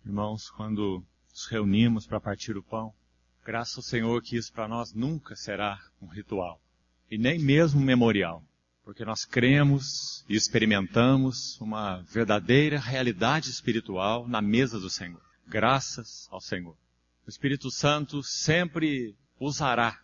Irmãos, quando nos reunimos para partir o pão, graças ao Senhor que isso para nós nunca será um ritual, e nem mesmo um memorial, porque nós cremos e experimentamos uma verdadeira realidade espiritual na mesa do Senhor. Graças ao Senhor. O Espírito Santo sempre usará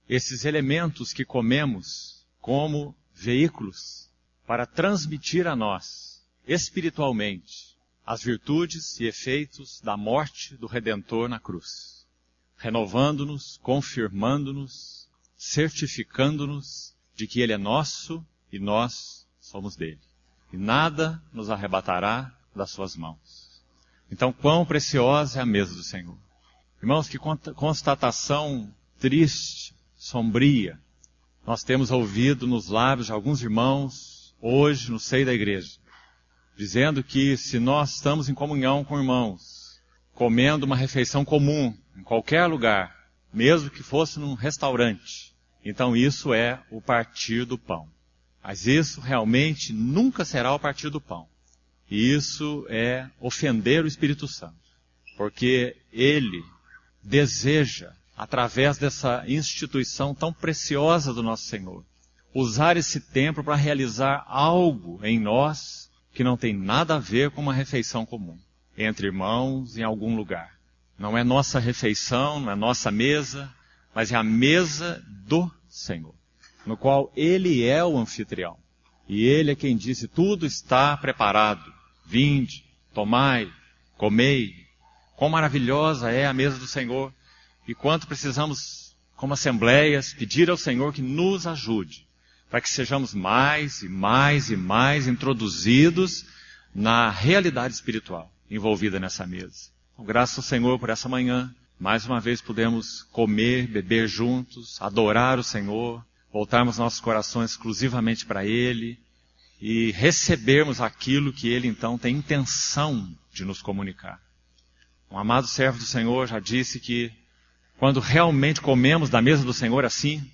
esses elementos que comemos como veículos para transmitir a nós, espiritualmente, as virtudes e efeitos da morte do Redentor na cruz, renovando-nos, confirmando-nos, certificando-nos de que Ele é nosso e nós somos dele. E nada nos arrebatará das suas mãos. Então, quão preciosa é a mesa do Senhor. Irmãos, que constatação triste, sombria, nós temos ouvido nos lábios de alguns irmãos, hoje, no seio da igreja, dizendo que se nós estamos em comunhão com irmãos, comendo uma refeição comum, em qualquer lugar, mesmo que fosse num restaurante, então isso é o partir do pão. Mas isso realmente nunca será o partir do pão. E isso é ofender o Espírito Santo, porque Ele deseja, através dessa instituição tão preciosa do nosso Senhor, usar esse tempo para realizar algo em nós que não tem nada a ver com uma refeição comum, entre irmãos em algum lugar. Não é nossa refeição, não é nossa mesa, mas é a mesa do Senhor, no qual Ele é o anfitrião. E Ele é quem disse, tudo está preparado, vinde, tomai, comei. Quão maravilhosa é a mesa do Senhor, e quanto precisamos, como assembleias, pedir ao Senhor que nos ajude, para que sejamos mais e mais e mais introduzidos na realidade espiritual envolvida nessa mesa. Então, graças ao Senhor por essa manhã, mais uma vez podemos comer, beber juntos, adorar o Senhor, voltarmos nossos corações exclusivamente para Ele e recebermos aquilo que Ele então tem intenção de nos comunicar. Um amado servo do Senhor já disse que quando realmente comemos da mesa do Senhor assim,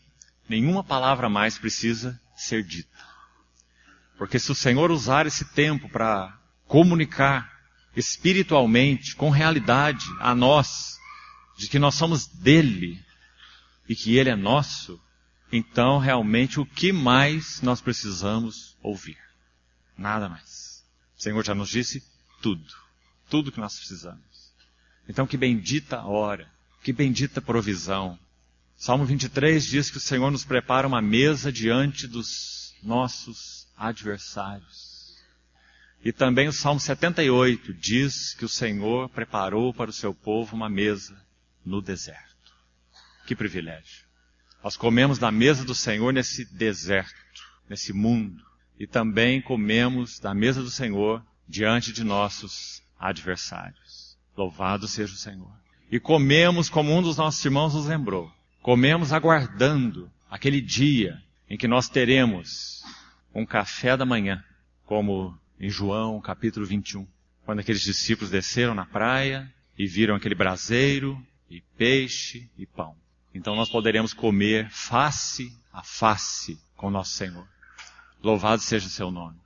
nenhuma palavra mais precisa ser dita. Porque se o Senhor usar esse tempo para comunicar espiritualmente, com realidade, a nós, de que nós somos dele e que ele é nosso, então realmente o que mais nós precisamos ouvir? Nada mais. O Senhor já nos disse tudo. Tudo que nós precisamos. Então que bendita hora, que bendita provisão. Salmo 23 diz que o Senhor nos prepara uma mesa diante dos nossos adversários. E também o Salmo 78 diz que o Senhor preparou para o seu povo uma mesa no deserto. Que privilégio. Nós comemos da mesa do Senhor nesse deserto, nesse mundo. E também comemos da mesa do Senhor diante de nossos adversários. Louvado seja o Senhor. E comemos como um dos nossos irmãos nos lembrou. Comemos aguardando aquele dia em que nós teremos um café da manhã, como em João capítulo 21, quando aqueles discípulos desceram na praia e viram aquele braseiro e peixe e pão. Então nós poderemos comer face a face com o nosso Senhor. Louvado seja o seu nome.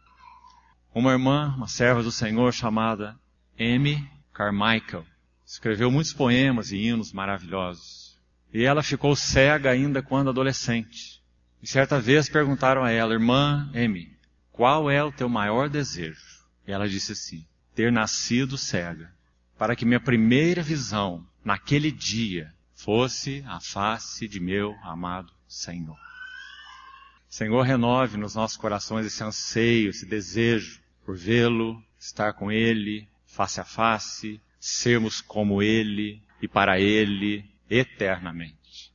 Uma irmã, uma serva do Senhor chamada Amy Carmichael, escreveu muitos poemas e hinos maravilhosos. E ela ficou cega ainda quando adolescente. E certa vez perguntaram a ela, irmã Amy, qual é o teu maior desejo? E ela disse assim, ter nascido cega, para que minha primeira visão naquele dia fosse a face de meu amado Senhor. Senhor, renove nos nossos corações esse anseio, esse desejo por vê-lo, estar com Ele, face a face, sermos como Ele e para Ele, eternamente.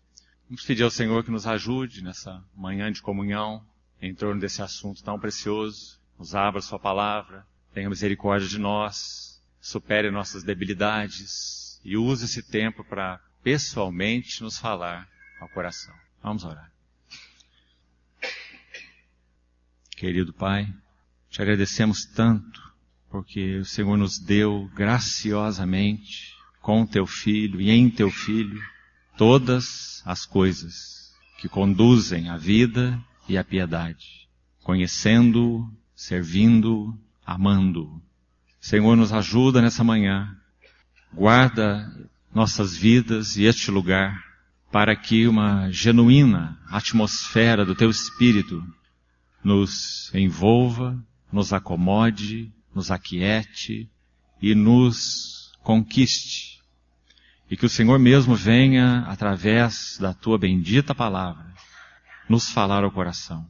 Vamos pedir ao Senhor que nos ajude nessa manhã de comunhão, em torno desse assunto tão precioso. Nos abra a sua palavra, tenha misericórdia de nós, supere nossas debilidades e use esse tempo para pessoalmente nos falar ao coração. Vamos orar. Querido Pai, te agradecemos tanto, porque o Senhor nos deu graciosamente, com teu Filho e em teu Filho, todas as coisas que conduzem à vida e à piedade, conhecendo-o, servindo-o, amando-o. Senhor, nos ajuda nessa manhã guarda nossas vidas e este lugar para que uma genuína atmosfera do Teu Espírito nos envolva, nos acomode, nos aquiete e nos conquiste. E que o Senhor mesmo venha, através da Tua bendita palavra, nos falar ao coração.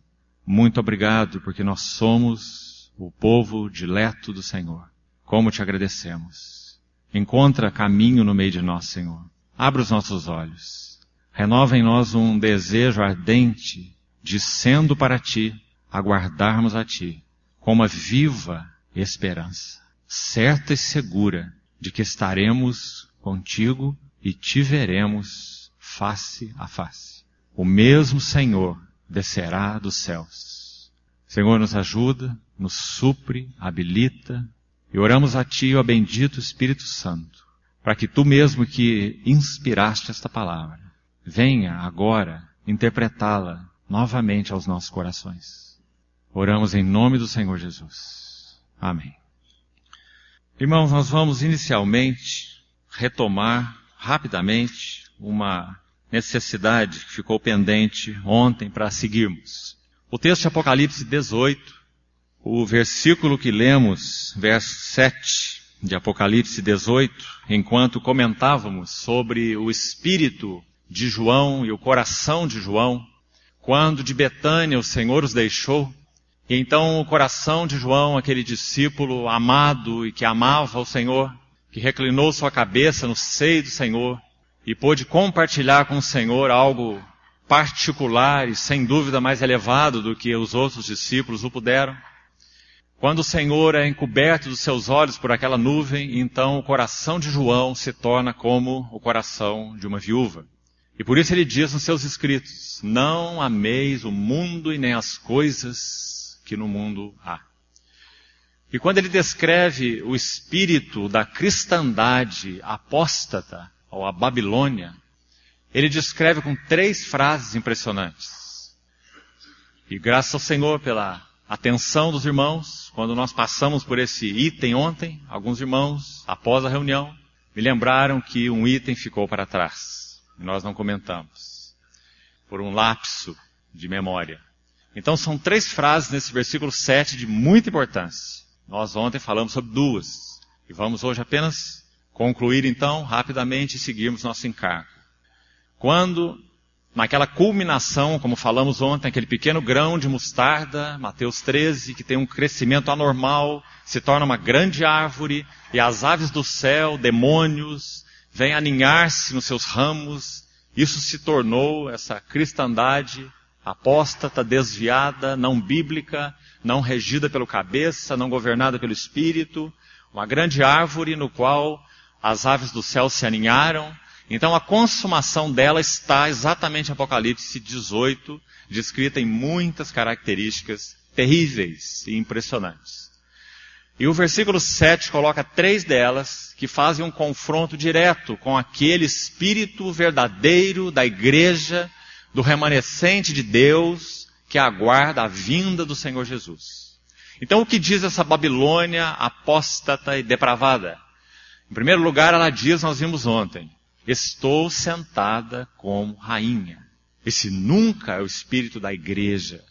Muito obrigado, porque nós somos o povo dileto do Senhor. Como te agradecemos. Encontra caminho no meio de nós, Senhor. Abra os nossos olhos. Renova em nós um desejo ardente de, sendo para Ti, aguardarmos a Ti, com uma viva esperança, certa e segura de que estaremos contigo e te veremos face a face. O mesmo Senhor descerá dos céus. Senhor, nos ajuda, nos supre, habilita, e oramos a Ti, ó bendito Espírito Santo, para que Tu mesmo que inspiraste esta palavra, venha agora interpretá-la novamente aos nossos corações. Oramos em nome do Senhor Jesus. Amém. Irmãos, nós vamos inicialmente retomar rapidamente uma necessidade que ficou pendente ontem para seguirmos. O texto de Apocalipse 18, o versículo que lemos, verso 7 de Apocalipse 18, enquanto comentávamos sobre o espírito de João e o coração de João, quando de Betânia o Senhor os deixou, e então o coração de João, aquele discípulo amado e que amava o Senhor, que reclinou sua cabeça no seio do Senhor e pôde compartilhar com o Senhor algo particular e sem dúvida mais elevado do que os outros discípulos o puderam. Quando o Senhor é encoberto dos seus olhos por aquela nuvem, então o coração de João se torna como o coração de uma viúva. E por isso ele diz nos seus escritos: não ameis o mundo e nem as coisas que no mundo há. E quando ele descreve o espírito da cristandade apóstata, ou a Babilônia, ele descreve com 3 frases impressionantes. E graças ao Senhor pela atenção dos irmãos, quando nós passamos por esse item ontem, alguns irmãos, após a reunião, me lembraram que um item ficou para trás. E nós não comentamos. Por um lapso de memória. Então são 3 frases nesse versículo 7 de muita importância. Nós ontem falamos sobre 2. E vamos hoje apenas concluir então, rapidamente, e seguirmos nosso encargo. Quando, naquela culminação, como falamos ontem, aquele pequeno grão de mostarda, Mateus 13, que tem um crescimento anormal, se torna uma grande árvore, e as aves do céu, demônios, vêm aninhar-se nos seus ramos. Isso se tornou essa cristandade apóstata, desviada, não bíblica, não regida pelo cabeça, não governada pelo Espírito, uma grande árvore no qual as aves do céu se aninharam. Então a consumação dela está exatamente em Apocalipse 18, descrita em muitas características terríveis e impressionantes. E o versículo 7 coloca 3 delas que fazem um confronto direto com aquele espírito verdadeiro da igreja, do remanescente de Deus, que aguarda a vinda do Senhor Jesus. Então o que diz essa Babilônia apóstata e depravada? Em primeiro lugar, ela diz, nós vimos ontem, estou sentada como rainha. Esse nunca é o espírito da igreja.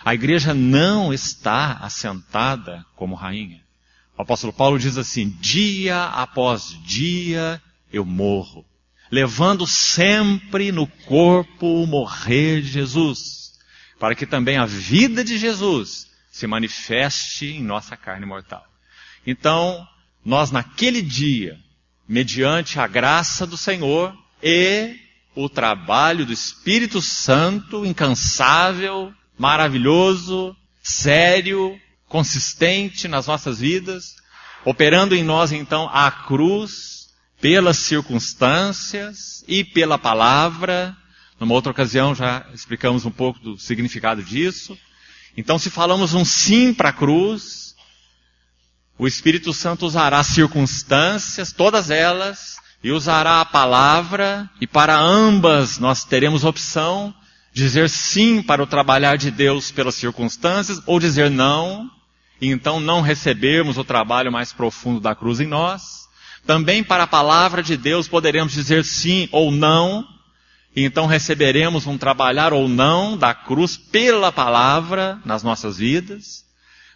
A igreja não está assentada como rainha. O apóstolo Paulo diz assim, dia após dia eu morro, levando sempre no corpo o morrer de Jesus, para que também a vida de Jesus se manifeste em nossa carne mortal. Então, nós naquele dia, mediante a graça do Senhor e o trabalho do Espírito Santo, incansável, maravilhoso, sério, consistente nas nossas vidas, operando em nós então a cruz, pelas circunstâncias e pela palavra. Numa outra ocasião já explicamos um pouco do significado disso. Então se falamos um sim para a cruz, o Espírito Santo usará circunstâncias, todas elas, e usará a palavra, e para ambas nós teremos opção de dizer sim para o trabalhar de Deus pelas circunstâncias, ou dizer não, e então não recebermos o trabalho mais profundo da cruz em nós. Também para a palavra de Deus poderemos dizer sim ou não, e então receberemos um trabalhar ou não da cruz pela palavra nas nossas vidas.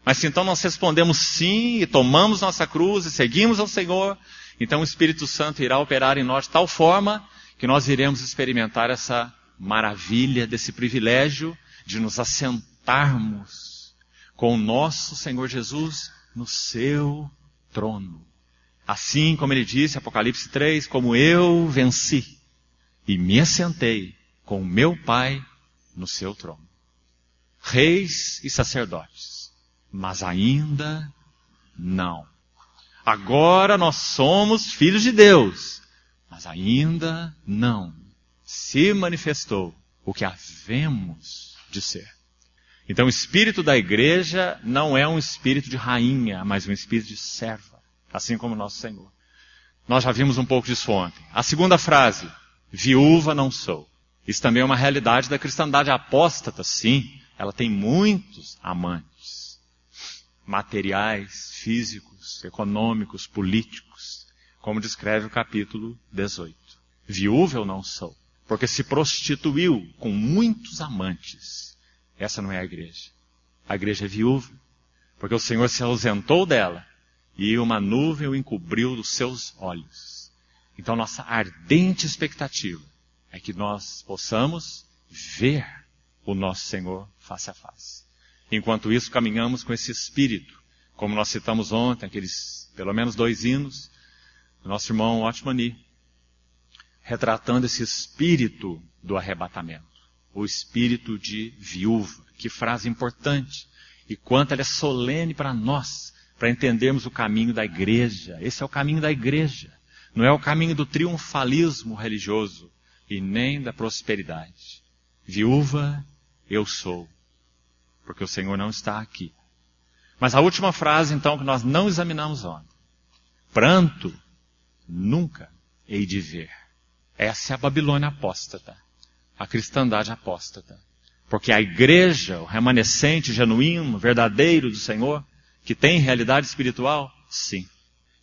Mas se então nós respondemos sim e tomamos nossa cruz e seguimos ao Senhor, então o Espírito Santo irá operar em nós de tal forma que nós iremos experimentar essa maravilha desse privilégio de nos assentarmos com o nosso Senhor Jesus no seu trono. Assim como ele disse, Apocalipse 3, como eu venci e me assentei com o meu Pai no seu trono. Reis e sacerdotes, mas ainda não. Agora nós somos filhos de Deus, mas ainda não se manifestou o que havemos de ser. Então o espírito da igreja não é um espírito de rainha, mas um espírito de serva, assim como o nosso Senhor. Nós já vimos um pouco disso ontem. A segunda frase, viúva não sou. Isso também é uma realidade da cristandade apóstata, sim. Ela tem muitos amantes. Materiais, físicos, econômicos, políticos, como descreve o capítulo 18. Viúva eu não sou, porque se prostituiu com muitos amantes. Essa não é a igreja. A igreja é viúva, porque o Senhor se ausentou dela e uma nuvem o encobriu dos seus olhos. Então nossa ardente expectativa é que nós possamos ver o nosso Senhor face a face. Enquanto isso, caminhamos com esse espírito, como nós citamos ontem, aqueles pelo menos 2 hinos, do nosso irmão Otmani, retratando esse espírito do arrebatamento, o espírito de viúva. Que frase importante, e quanto ela é solene para nós, para entendermos o caminho da igreja. Esse é o caminho da igreja, não é o caminho do triunfalismo religioso, e nem da prosperidade. Viúva eu sou, porque o Senhor não está aqui. Mas a última frase, então, que nós não examinamos ontem. Pranto nunca hei de ver. Essa é a Babilônia apóstata, a cristandade apóstata. Porque a igreja, o remanescente genuíno, verdadeiro do Senhor, que tem realidade espiritual, sim,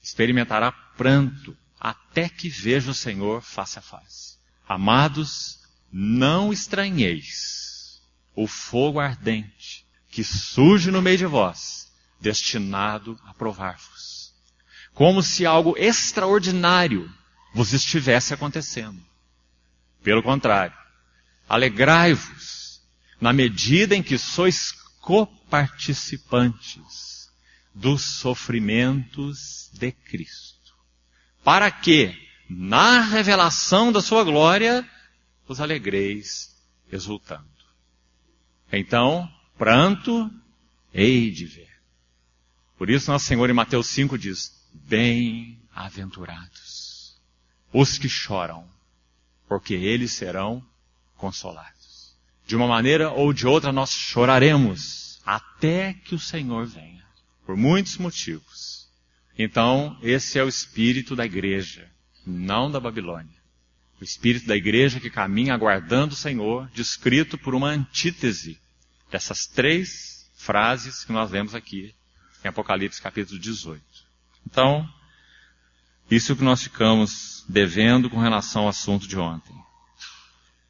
experimentará pranto até que veja o Senhor face a face. Amados, não estranheis o fogo ardente que surge no meio de vós, destinado a provar-vos. Como se algo extraordinário vos estivesse acontecendo. Pelo contrário, alegrai-vos na medida em que sois coparticipantes dos sofrimentos de Cristo, para que, na revelação da sua glória, os alegreis exultando. Então, pranto hei de ver. Por isso nosso Senhor em Mateus 5 diz, bem-aventurados os que choram, porque eles serão consolados. De uma maneira ou de outra nós choraremos até que o Senhor venha, por muitos motivos. Então, esse é o espírito da igreja, não da Babilônia. O espírito da igreja que caminha aguardando o Senhor, descrito por uma antítese dessas 3 frases que nós lemos aqui em Apocalipse capítulo 18. Então, isso que nós ficamos devendo com relação ao assunto de ontem.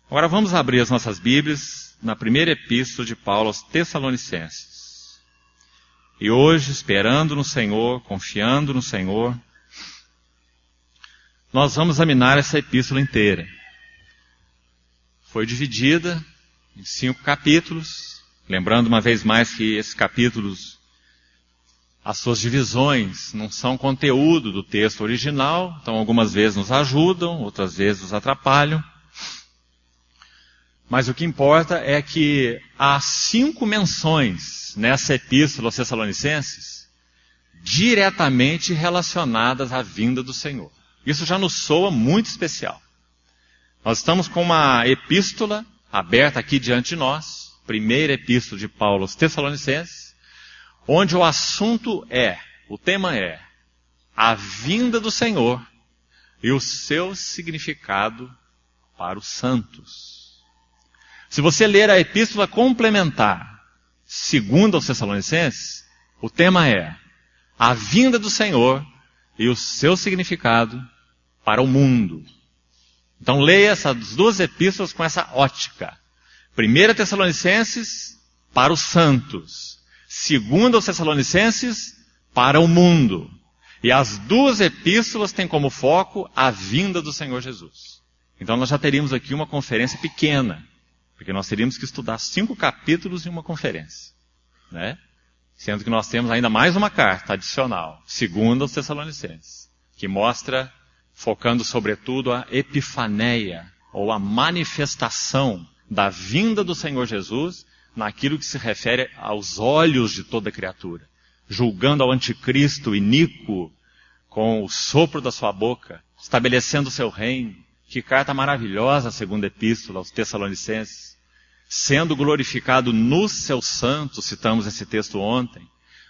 Agora vamos abrir as nossas Bíblias na primeira epístola de Paulo aos Tessalonicenses. E hoje, esperando no Senhor, confiando no Senhor, nós vamos examinar essa epístola inteira. Foi dividida em 5 capítulos, lembrando uma vez mais que esses capítulos, as suas divisões não são conteúdo do texto original, então algumas vezes nos ajudam, outras vezes nos atrapalham. Mas o que importa é que há 5 menções nessa epístola aos Tessalonicenses diretamente relacionadas à vinda do Senhor. Isso já nos soa muito especial. Nós estamos com uma epístola aberta aqui diante de nós, primeira epístola de Paulo aos Tessalonicenses, onde o assunto o tema é a vinda do Senhor e o seu significado para os santos. Se você ler a epístola complementar, segunda aos Tessalonicenses, o tema é a vinda do Senhor e o seu significado para o mundo. Então leia essas duas epístolas com essa ótica. 1 Tessalonicenses para os santos. 2 Tessalonicenses para o mundo. E as duas epístolas têm como foco a vinda do Senhor Jesus. Então nós já teríamos aqui uma conferência pequena, porque nós teríamos que estudar 5 capítulos em uma conferência, né? Sendo que nós temos ainda mais uma carta adicional, 2 Tessalonicenses, que mostra, focando sobretudo a epifaneia, ou a manifestação da vinda do Senhor Jesus naquilo que se refere aos olhos de toda criatura, julgando ao anticristo iníquo com o sopro da sua boca, estabelecendo o seu reino. Que carta maravilhosa a segunda epístola aos Tessalonicenses. Sendo glorificado nos seus santos, citamos esse texto ontem,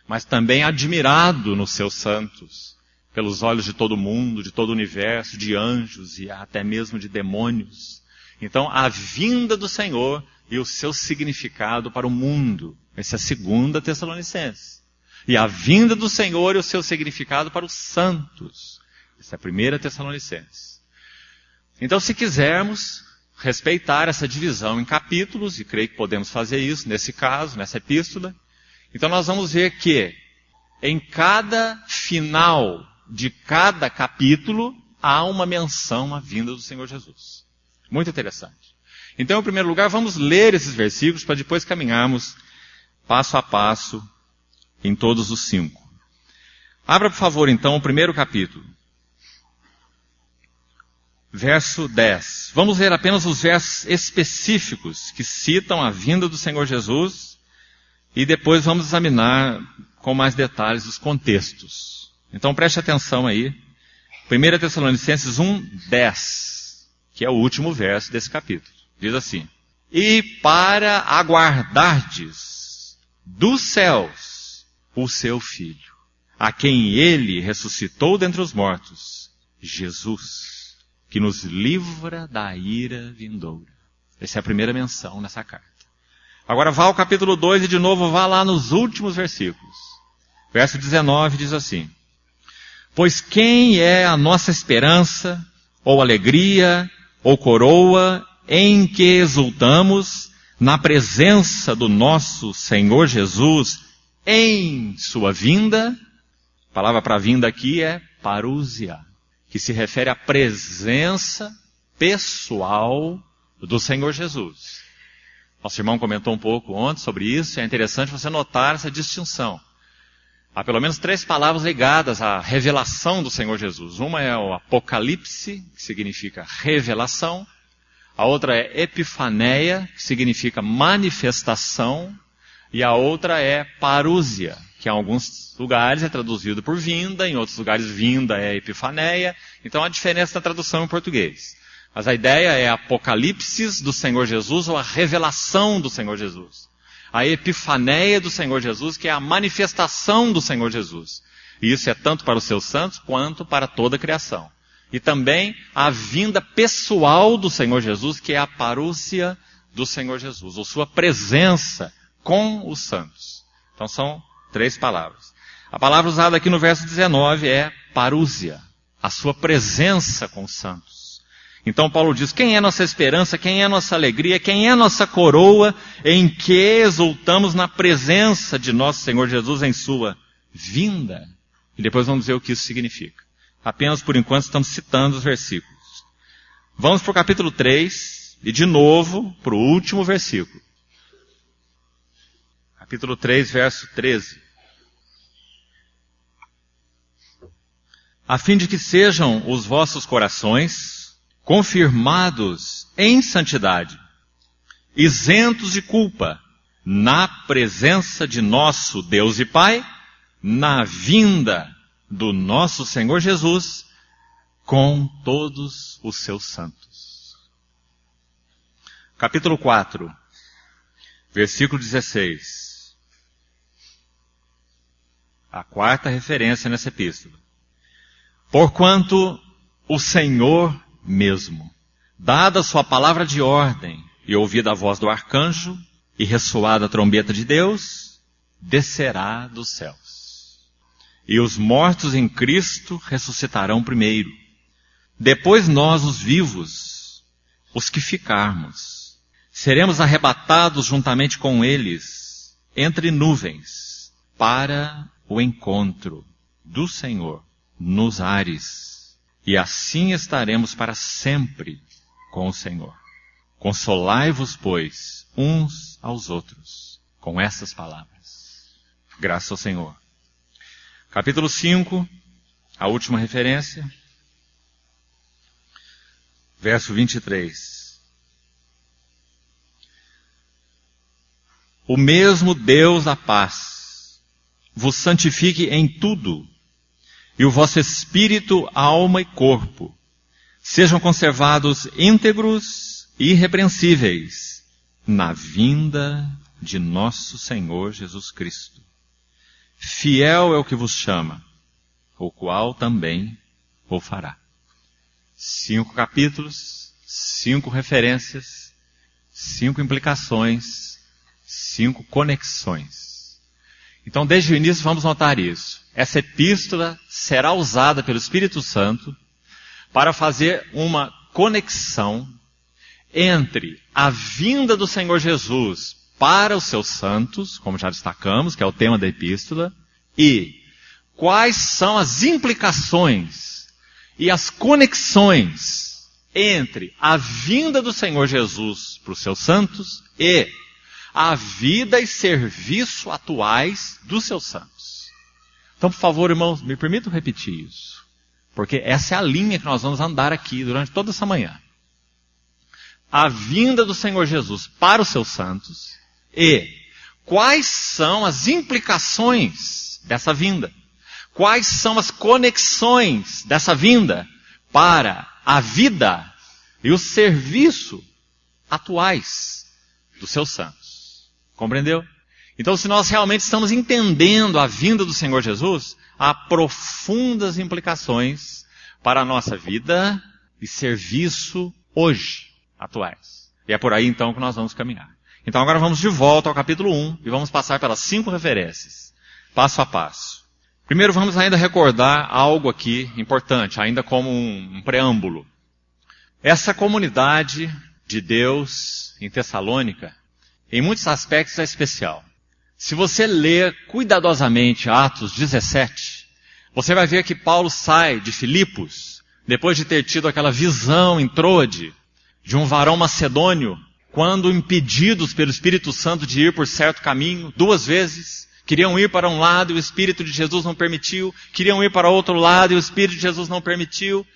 mas também admirado nos seus santos, pelos olhos de todo mundo, de todo o universo, de anjos e até mesmo de demônios. Então, a vinda do Senhor e o seu significado para o mundo. Essa é a 2 Tessalonicenses. E a vinda do Senhor e o seu significado para os santos. Essa é a 1 Tessalonicenses. Então, se quisermos respeitar essa divisão em capítulos, e creio que podemos fazer isso nesse caso, nessa epístola, então nós vamos ver que em cada final de cada capítulo há uma menção à vinda do Senhor Jesus. Muito interessante. Então, em primeiro lugar, vamos ler esses versículos para depois caminharmos passo a passo em todos os 5. Abra, por favor, então, o primeiro capítulo. Verso 10. Vamos ver apenas os versos específicos que citam a vinda do Senhor Jesus e depois vamos examinar com mais detalhes os contextos. Então preste atenção aí. 1 Tessalonicenses 1:10, que é o último verso desse capítulo. Diz assim: E para aguardardes dos céus o seu Filho, a quem ele ressuscitou dentre os mortos, Jesus, que nos livra da ira vindoura. Essa é a primeira menção nessa carta. Agora vá ao capítulo 2 e de novo vá lá nos últimos versículos. Verso 19 diz assim: Pois quem é a nossa esperança, ou alegria, ou coroa, em que exultamos na presença do nosso Senhor Jesus em sua vinda? A palavra para vinda aqui é parousia, que se refere à presença pessoal do Senhor Jesus. Nosso irmão comentou um pouco ontem sobre isso, e é interessante você notar essa distinção. Há pelo menos 3 palavras ligadas à revelação do Senhor Jesus. Uma é o Apocalipse, que significa revelação. A outra é Epifaneia, que significa manifestação. E a outra é parousia, que em alguns lugares é traduzido por vinda, em outros lugares vinda é Epifaneia. Então há diferença na tradução em português. Mas a ideia é Apocalipse do Senhor Jesus, ou a revelação do Senhor Jesus. A epifaneia do Senhor Jesus, que é a manifestação do Senhor Jesus. E isso é tanto para os seus santos, quanto para toda a criação. E também a vinda pessoal do Senhor Jesus, que é a parousia do Senhor Jesus, ou sua presença com os santos. Então são 3 palavras. A palavra usada aqui no verso 19 é parousia, a sua presença com os santos. Então Paulo diz: quem é nossa esperança, quem é nossa alegria, quem é nossa coroa, em que exultamos na presença de nosso Senhor Jesus em sua vinda? E depois vamos ver o que isso significa. Apenas por enquanto estamos citando os versículos. Vamos para o capítulo 3 e de novo para o último versículo. Capítulo 3, verso 13. A fim de que sejam os vossos corações confirmados em santidade, isentos de culpa, na presença de nosso Deus e Pai, na vinda do nosso Senhor Jesus, com todos os seus santos. Capítulo 4, versículo 16. A 4ª referência nessa epístola. Porquanto o Senhor mesmo, dada a sua palavra de ordem, e ouvida a voz do arcanjo, e ressoada a trombeta de Deus, descerá dos céus. E os mortos em Cristo ressuscitarão primeiro. Depois nós, os vivos, os que ficarmos, seremos arrebatados juntamente com eles, entre nuvens, para o encontro do Senhor nos ares. E assim estaremos para sempre com o Senhor. Consolai-vos, pois, uns aos outros, com essas palavras. Graças ao Senhor. Capítulo 5, a última referência. Verso 23. O mesmo Deus da paz vos santifique em tudo, e o vosso espírito, alma e corpo sejam conservados íntegros e irrepreensíveis na vinda de nosso Senhor Jesus Cristo. Fiel é o que vos chama, o qual também o fará. 5 capítulos, 5 referências, 5 implicações, 5 conexões. Então, desde o início, vamos notar isso. Essa epístola será usada pelo Espírito Santo para fazer uma conexão entre a vinda do Senhor Jesus para os seus santos, como já destacamos, que é o tema da epístola, e quais são as implicações e as conexões entre a vinda do Senhor Jesus para os seus santos e a vida e serviço atuais dos seus santos. Então, por favor, irmãos, me permitam repetir isso, porque essa é a linha que nós vamos andar aqui durante toda essa manhã. A vinda do Senhor Jesus para os seus santos e quais são as implicações dessa vinda? Quais são as conexões dessa vinda para a vida e o serviço atuais dos seus santos? Compreendeu? Então, se nós realmente estamos entendendo a vinda do Senhor Jesus, há profundas implicações para a nossa vida e serviço hoje, atuais. E é por aí então que nós vamos caminhar. Então agora vamos de volta ao capítulo 1 e vamos passar pelas 5 referências, passo a passo. Primeiro vamos ainda recordar algo aqui importante, ainda como um preâmbulo. Essa comunidade de Deus em Tessalônica, em muitos aspectos é especial. Se você ler cuidadosamente Atos 17, você vai ver que Paulo sai de Filipos, depois de ter tido aquela visão em Troade, de um varão macedônio, quando impedidos pelo Espírito Santo de ir por certo caminho, 2 vezes, queriam ir para um lado e o Espírito de Jesus não permitiu, queriam ir para outro lado e o Espírito de Jesus não permitiu.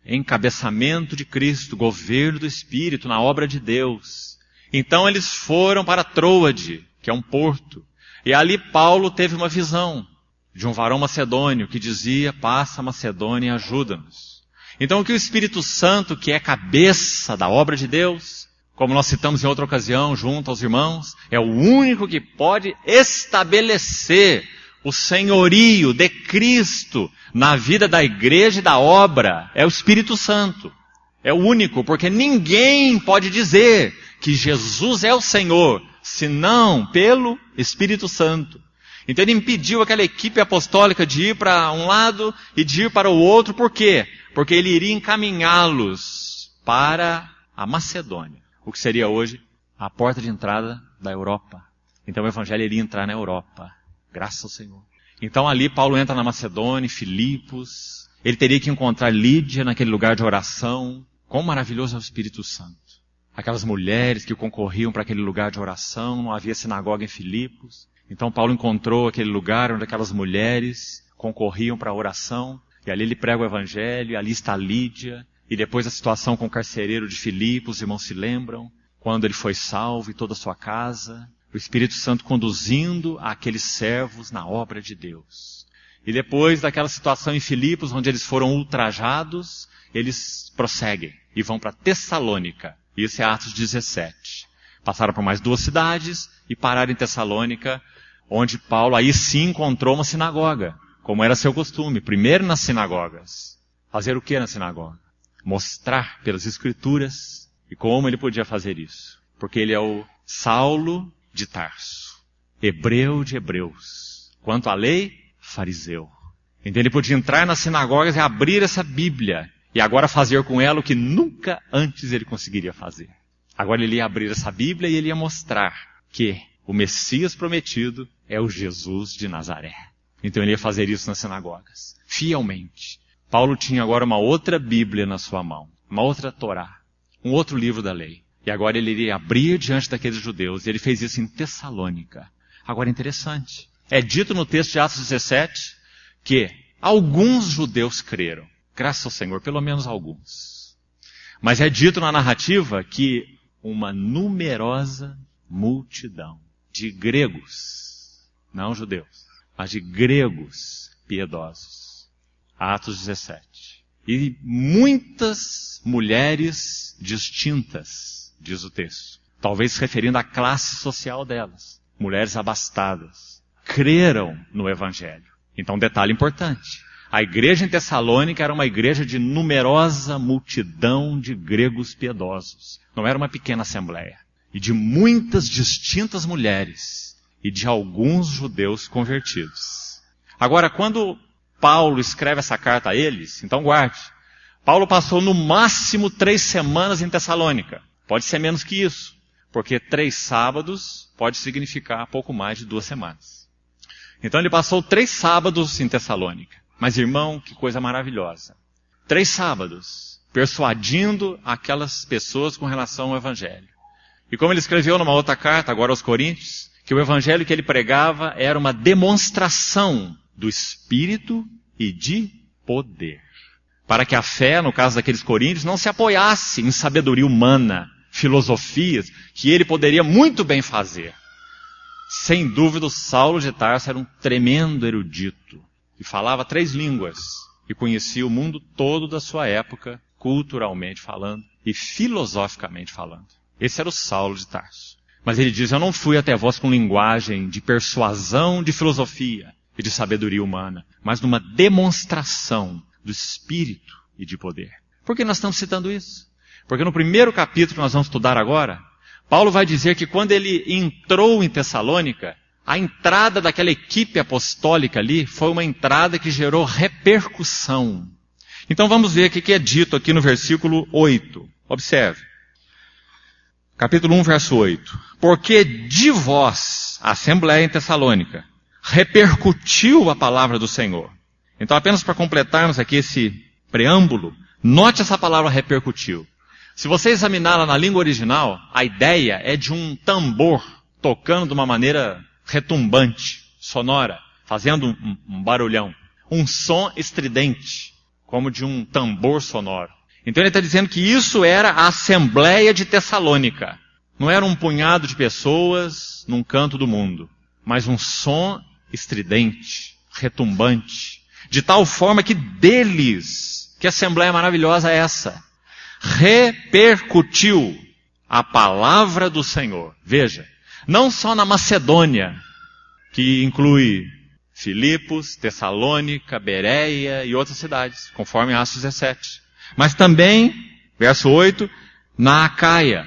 Encabeçamento de Cristo, governo do Espírito na obra de Deus. Então eles foram para Troade, que é um porto, e ali Paulo teve uma visão de um varão macedônio que dizia: passa a Macedônia e ajuda-nos. Então o que o Espírito Santo, que é cabeça da obra de Deus, como nós citamos em outra ocasião, junto aos irmãos, é o único que pode estabelecer o senhorio de Cristo na vida da igreja e da obra, é o Espírito Santo. É o único, porque ninguém pode dizer que Jesus é o Senhor, senão pelo Espírito Santo. Então ele impediu aquela equipe apostólica de ir para um lado e de ir para o outro, por quê? Porque ele iria encaminhá-los para a Macedônia, o que seria hoje a porta de entrada da Europa. Então o Evangelho iria entrar na Europa, graças ao Senhor. Então ali Paulo entra na Macedônia, Filipos, ele teria que encontrar Lídia naquele lugar de oração. Quão maravilhoso é o Espírito Santo. Aquelas mulheres que concorriam para aquele lugar de oração, não havia sinagoga em Filipos. Então Paulo encontrou aquele lugar onde aquelas mulheres concorriam para a oração, e ali ele prega o Evangelho, e ali está Lídia, e depois a situação com o carcereiro de Filipos, os irmãos se lembram, quando ele foi salvo e toda a sua casa, o Espírito Santo conduzindo aqueles servos na obra de Deus. E depois daquela situação em Filipos, onde eles foram ultrajados, eles prosseguem e vão para Tessalônica. Isso é Atos 17. Passaram por mais 2 cidades e pararam em Tessalônica, onde Paulo aí sim encontrou uma sinagoga, como era seu costume. Primeiro nas sinagogas. Fazer o que na sinagoga? Mostrar pelas Escrituras e como ele podia fazer isso. Porque ele é o Saulo de Tarso, hebreu de hebreus. Quanto à lei, fariseu. Então ele podia entrar nas sinagogas e abrir essa Bíblia, e agora fazer com ela o que nunca antes ele conseguiria fazer. Agora ele ia abrir essa Bíblia e ele ia mostrar que o Messias prometido é o Jesus de Nazaré. Então ele ia fazer isso nas sinagogas, fielmente. Paulo tinha agora uma outra Bíblia na sua mão, uma outra Torá, um outro livro da lei. E agora ele iria abrir diante daqueles judeus, e ele fez isso em Tessalônica. Agora interessante, é dito no texto de Atos 17 que alguns judeus creram. Graças ao Senhor, pelo menos alguns. Mas é dito na narrativa que uma numerosa multidão de gregos, não judeus, mas de gregos piedosos. Atos 17. E muitas mulheres distintas, diz o texto, talvez se referindo à classe social delas, mulheres abastadas, creram no Evangelho. Então, detalhe importante, a igreja em Tessalônica era uma igreja de numerosa multidão de gregos piedosos. Não era uma pequena assembleia. E de muitas distintas mulheres e de alguns judeus convertidos. Agora, quando Paulo escreve essa carta a eles, então guarde. Paulo passou no máximo 3 semanas em Tessalônica. Pode ser menos que isso, porque 3 sábados pode significar pouco mais de 2 semanas. Então ele passou 3 sábados em Tessalônica. Mas irmão, que coisa maravilhosa. 3 sábados, persuadindo aquelas pessoas com relação ao Evangelho. E como ele escreveu numa outra carta, agora aos Coríntios, que o Evangelho que ele pregava era uma demonstração do Espírito e de poder. Para que a fé, no caso daqueles coríntios, não se apoiasse em sabedoria humana, filosofias, que ele poderia muito bem fazer. Sem dúvida, o Saulo de Tarso era um tremendo erudito. E falava 3 línguas. E conhecia o mundo todo da sua época, culturalmente falando e filosoficamente falando. Esse era o Saulo de Tarso. Mas ele diz, eu não fui até vós com linguagem de persuasão, de filosofia e de sabedoria humana, mas numa demonstração do Espírito e de poder. Por que nós estamos citando isso? Porque no primeiro capítulo que nós vamos estudar agora, Paulo vai dizer que quando ele entrou em Tessalônica, a entrada daquela equipe apostólica ali foi uma entrada que gerou repercussão. Então vamos ver o que é dito aqui no versículo 8. Observe. Capítulo 1, verso 8. Porque de vós, a Assembleia em Tessalônica, repercutiu a palavra do Senhor. Então apenas para completarmos aqui esse preâmbulo, note essa palavra repercutiu. Se você examinar lá na língua original, a ideia é de um tambor tocando de uma maneira retumbante, sonora, fazendo um barulhão. Um som estridente, como de um tambor sonoro. Então ele está dizendo que isso era a Assembleia de Tessalônica. Não era um punhado de pessoas num canto do mundo, mas um som estridente, retumbante, de tal forma que deles, que Assembleia maravilhosa é essa, repercutiu a palavra do Senhor. Veja, não só na Macedônia, que inclui Filipos, Tessalônica, Bereia e outras cidades, conforme Atos 17. Mas também, verso 8, na Acaia.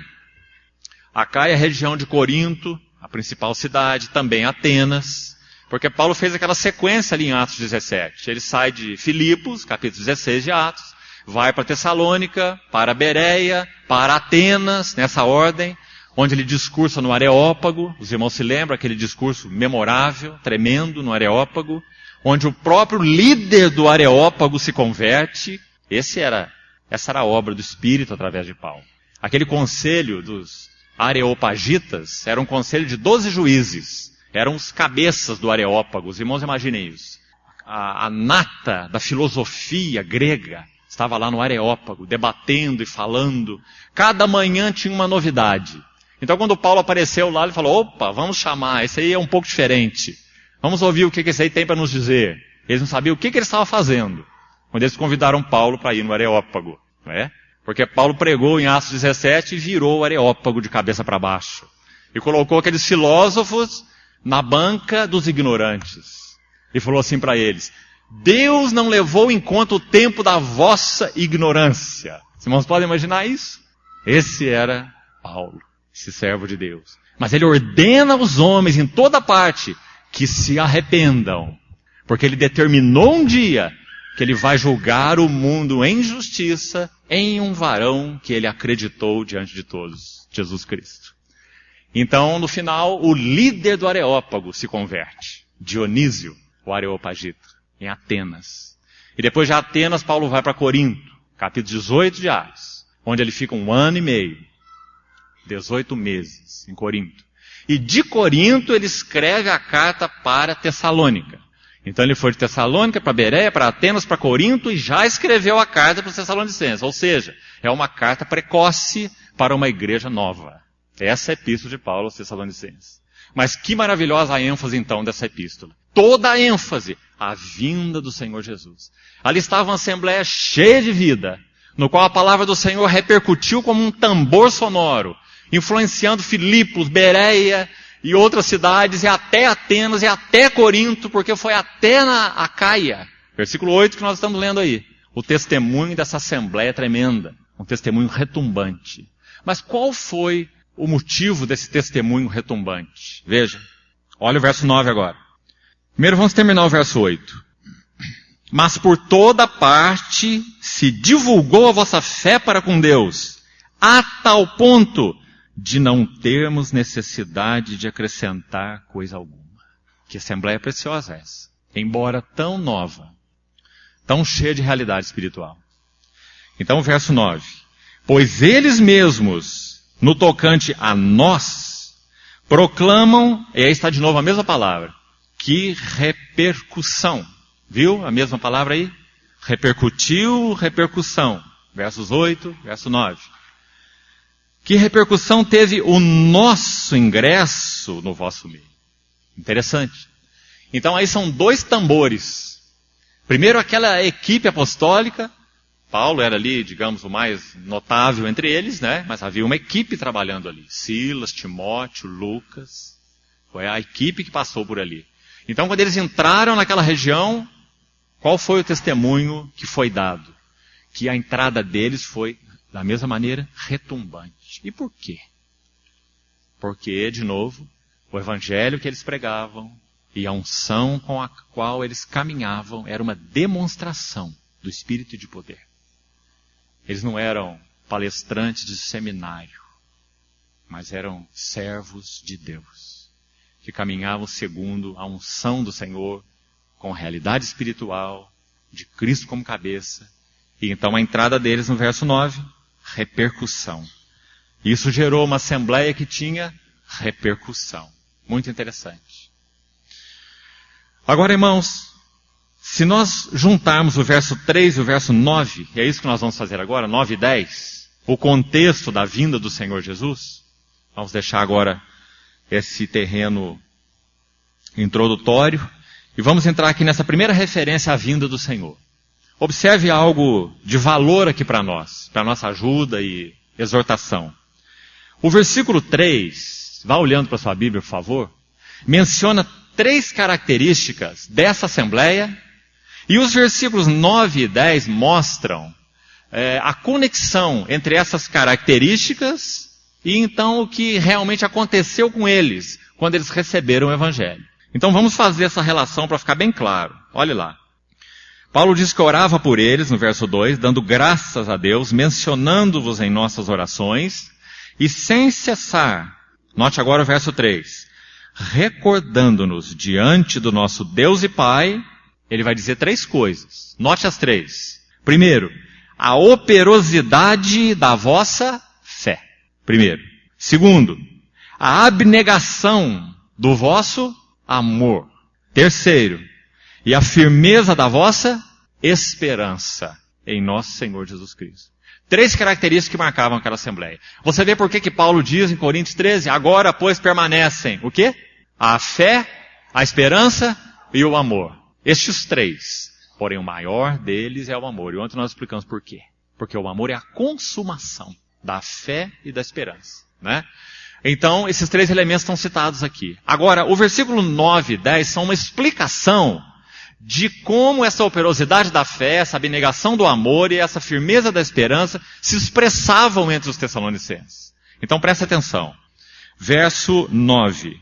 Acaia é a região de Corinto, a principal cidade, também Atenas, porque Paulo fez aquela sequência ali em Atos 17. Ele sai de Filipos, capítulo 16 de Atos, vai para Tessalônica, para Bereia, para Atenas, nessa ordem, onde ele discursa no Areópago. Os irmãos se lembram, aquele discurso memorável, tremendo no Areópago, onde o próprio líder do Areópago se converte. Essa era a obra do Espírito através de Paulo. Aquele conselho dos Areopagitas era um conselho de 12 juízes. Eram os cabeças do Areópago. Os irmãos imaginem isso. A nata da filosofia grega estava lá no Areópago, debatendo e falando. Cada manhã tinha uma novidade. Então quando Paulo apareceu lá, ele falou, opa, vamos chamar, esse aí é um pouco diferente. Vamos ouvir o que esse aí tem para nos dizer. Eles não sabiam o que ele estava fazendo, quando eles convidaram Paulo para ir no Areópago. Não é? Porque Paulo pregou em Atos 17 e virou o Areópago de cabeça para baixo. E colocou aqueles filósofos na banca dos ignorantes. E falou assim para eles, Deus não levou em conta o tempo da vossa ignorância. Os irmãos podem imaginar isso? Esse era Paulo, esse servo de Deus. Mas ele ordena aos homens em toda parte que se arrependam, Porque ele determinou um dia que ele vai julgar o mundo em justiça em um varão que ele acreditou diante de todos, Jesus Cristo. Então, no final, o líder do Areópago se converte, Dionísio, o Areopagita, em Atenas. E depois de Atenas, Paulo vai para Corinto, capítulo 18 de Atos, onde ele fica 1 ano e meio, 18 meses em Corinto. E de Corinto ele escreve a carta para Tessalônica. Então ele foi de Tessalônica para Bereia, para Atenas, para Corinto e já escreveu a carta para os Tessalonicenses. Ou seja, é uma carta precoce para uma igreja nova. Essa é a epístola de Paulo aos Tessalonicenses. Mas que maravilhosa a ênfase então dessa epístola. Toda a ênfase, a vinda do Senhor Jesus. Ali estava uma assembleia cheia de vida, no qual a palavra do Senhor repercutiu como um tambor sonoro, influenciando Filipos, Bereia e outras cidades, e até Atenas, e até Corinto, porque foi até na Acaia. Versículo 8 que nós estamos lendo aí. O testemunho dessa assembleia tremenda. Um testemunho retumbante. Mas qual foi o motivo desse testemunho retumbante? Veja. Olha o verso 9 agora. Primeiro vamos terminar o verso 8. Mas por toda parte se divulgou a vossa fé para com Deus, a tal ponto de não termos necessidade de acrescentar coisa alguma. Que assembleia preciosa é essa? Embora tão nova, tão cheia de realidade espiritual. Então, verso 9. Pois eles mesmos, no tocante a nós, proclamam, e aí está de novo a mesma palavra, que repercussão. Viu a mesma palavra aí? Repercutiu, repercussão. Versos 8, verso 9. Que repercussão teve o nosso ingresso no vosso meio? Interessante. Então aí são dois tambores. Primeiro aquela equipe apostólica. Paulo era ali, digamos, o mais notável entre eles, né? Mas havia uma equipe trabalhando ali. Silas, Timóteo, Lucas. Foi a equipe que passou por ali. Então quando eles entraram naquela região, qual foi o testemunho que foi dado? Que a entrada deles foi, da mesma maneira, retumbante. E por quê? Porque, de novo, o evangelho que eles pregavam e a unção com a qual eles caminhavam era uma demonstração do Espírito de poder. Eles não eram palestrantes de seminário, mas eram servos de Deus, que caminhavam segundo a unção do Senhor, com realidade espiritual, de Cristo como cabeça. E então a entrada deles no verso 9, repercussão. Isso gerou uma assembleia que tinha repercussão. Muito interessante. Agora, irmãos, se nós juntarmos o verso 3 e o verso 9, e é isso que nós vamos fazer agora, 9 e 10, o contexto da vinda do Senhor Jesus, vamos deixar agora esse terreno introdutório, e vamos entrar aqui nessa primeira referência à vinda do Senhor. Observe algo de valor aqui para nós, para nossa ajuda e exortação. O versículo 3, vá olhando para sua Bíblia, por favor, menciona 3 características dessa assembleia, e os versículos 9 e 10 mostram a conexão entre essas características e então o que realmente aconteceu com eles quando eles receberam o Evangelho. Então vamos fazer essa relação para ficar bem claro. Olhe lá. Paulo diz que orava por eles, no verso 2, dando graças a Deus, mencionando-vos em nossas orações, e sem cessar, note agora o verso 3, recordando-nos diante do nosso Deus e Pai, ele vai dizer 3 coisas. Note as 3. Primeiro, a operosidade da vossa fé. Primeiro. Segundo, a abnegação do vosso amor. Terceiro, e a firmeza da vossa esperança em nosso Senhor Jesus Cristo. 3 características que marcavam aquela assembleia. Você vê por que Paulo diz em Coríntios 13, agora pois permanecem, o quê? A fé, a esperança e o amor. Estes 3. Porém o maior deles é o amor. E ontem nós explicamos por quê. Porque o amor é a consumação da fé e da esperança, né? Então, esses 3 elementos estão citados aqui. Agora, o versículo 9 e 10 são uma explicação de como essa operosidade da fé, essa abnegação do amor e essa firmeza da esperança se expressavam entre os Tessalonicenses. Então, preste atenção. Verso 9.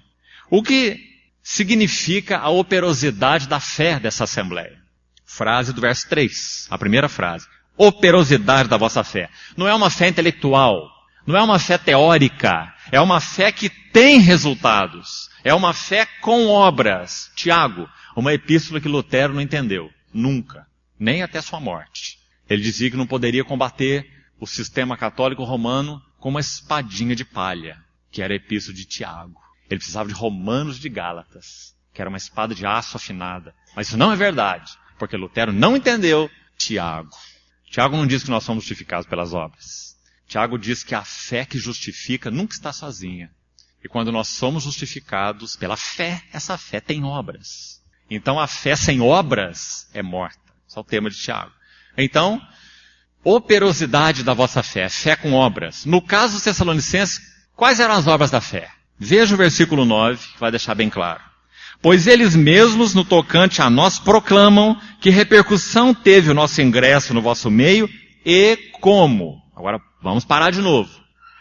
O que significa a operosidade da fé dessa assembleia. Frase do verso 3, a primeira frase. Operosidade da vossa fé. Não é uma fé intelectual, não é uma fé teórica, é uma fé que tem resultados. É uma fé com obras. Tiago, uma epístola que Lutero não entendeu. Nunca. Nem até sua morte. Ele dizia que não poderia combater o sistema católico romano com uma espadinha de palha, que era a epístola de Tiago. Ele precisava de Romanos de Gálatas, que era uma espada de aço afinada. Mas isso não é verdade, porque Lutero não entendeu Tiago. Tiago não diz que nós somos justificados pelas obras. Tiago diz que a fé que justifica nunca está sozinha. E quando nós somos justificados pela fé, essa fé tem obras. Então a fé sem obras é morta. Esse é o tema de Tiago. Então, operosidade da vossa fé, fé com obras. No caso dos Tessalonicenses, quais eram as obras da fé? Veja o versículo 9, que vai deixar bem claro. Pois eles mesmos, no tocante a nós, proclamam que repercussão teve o nosso ingresso no vosso meio e como. Agora, vamos parar de novo.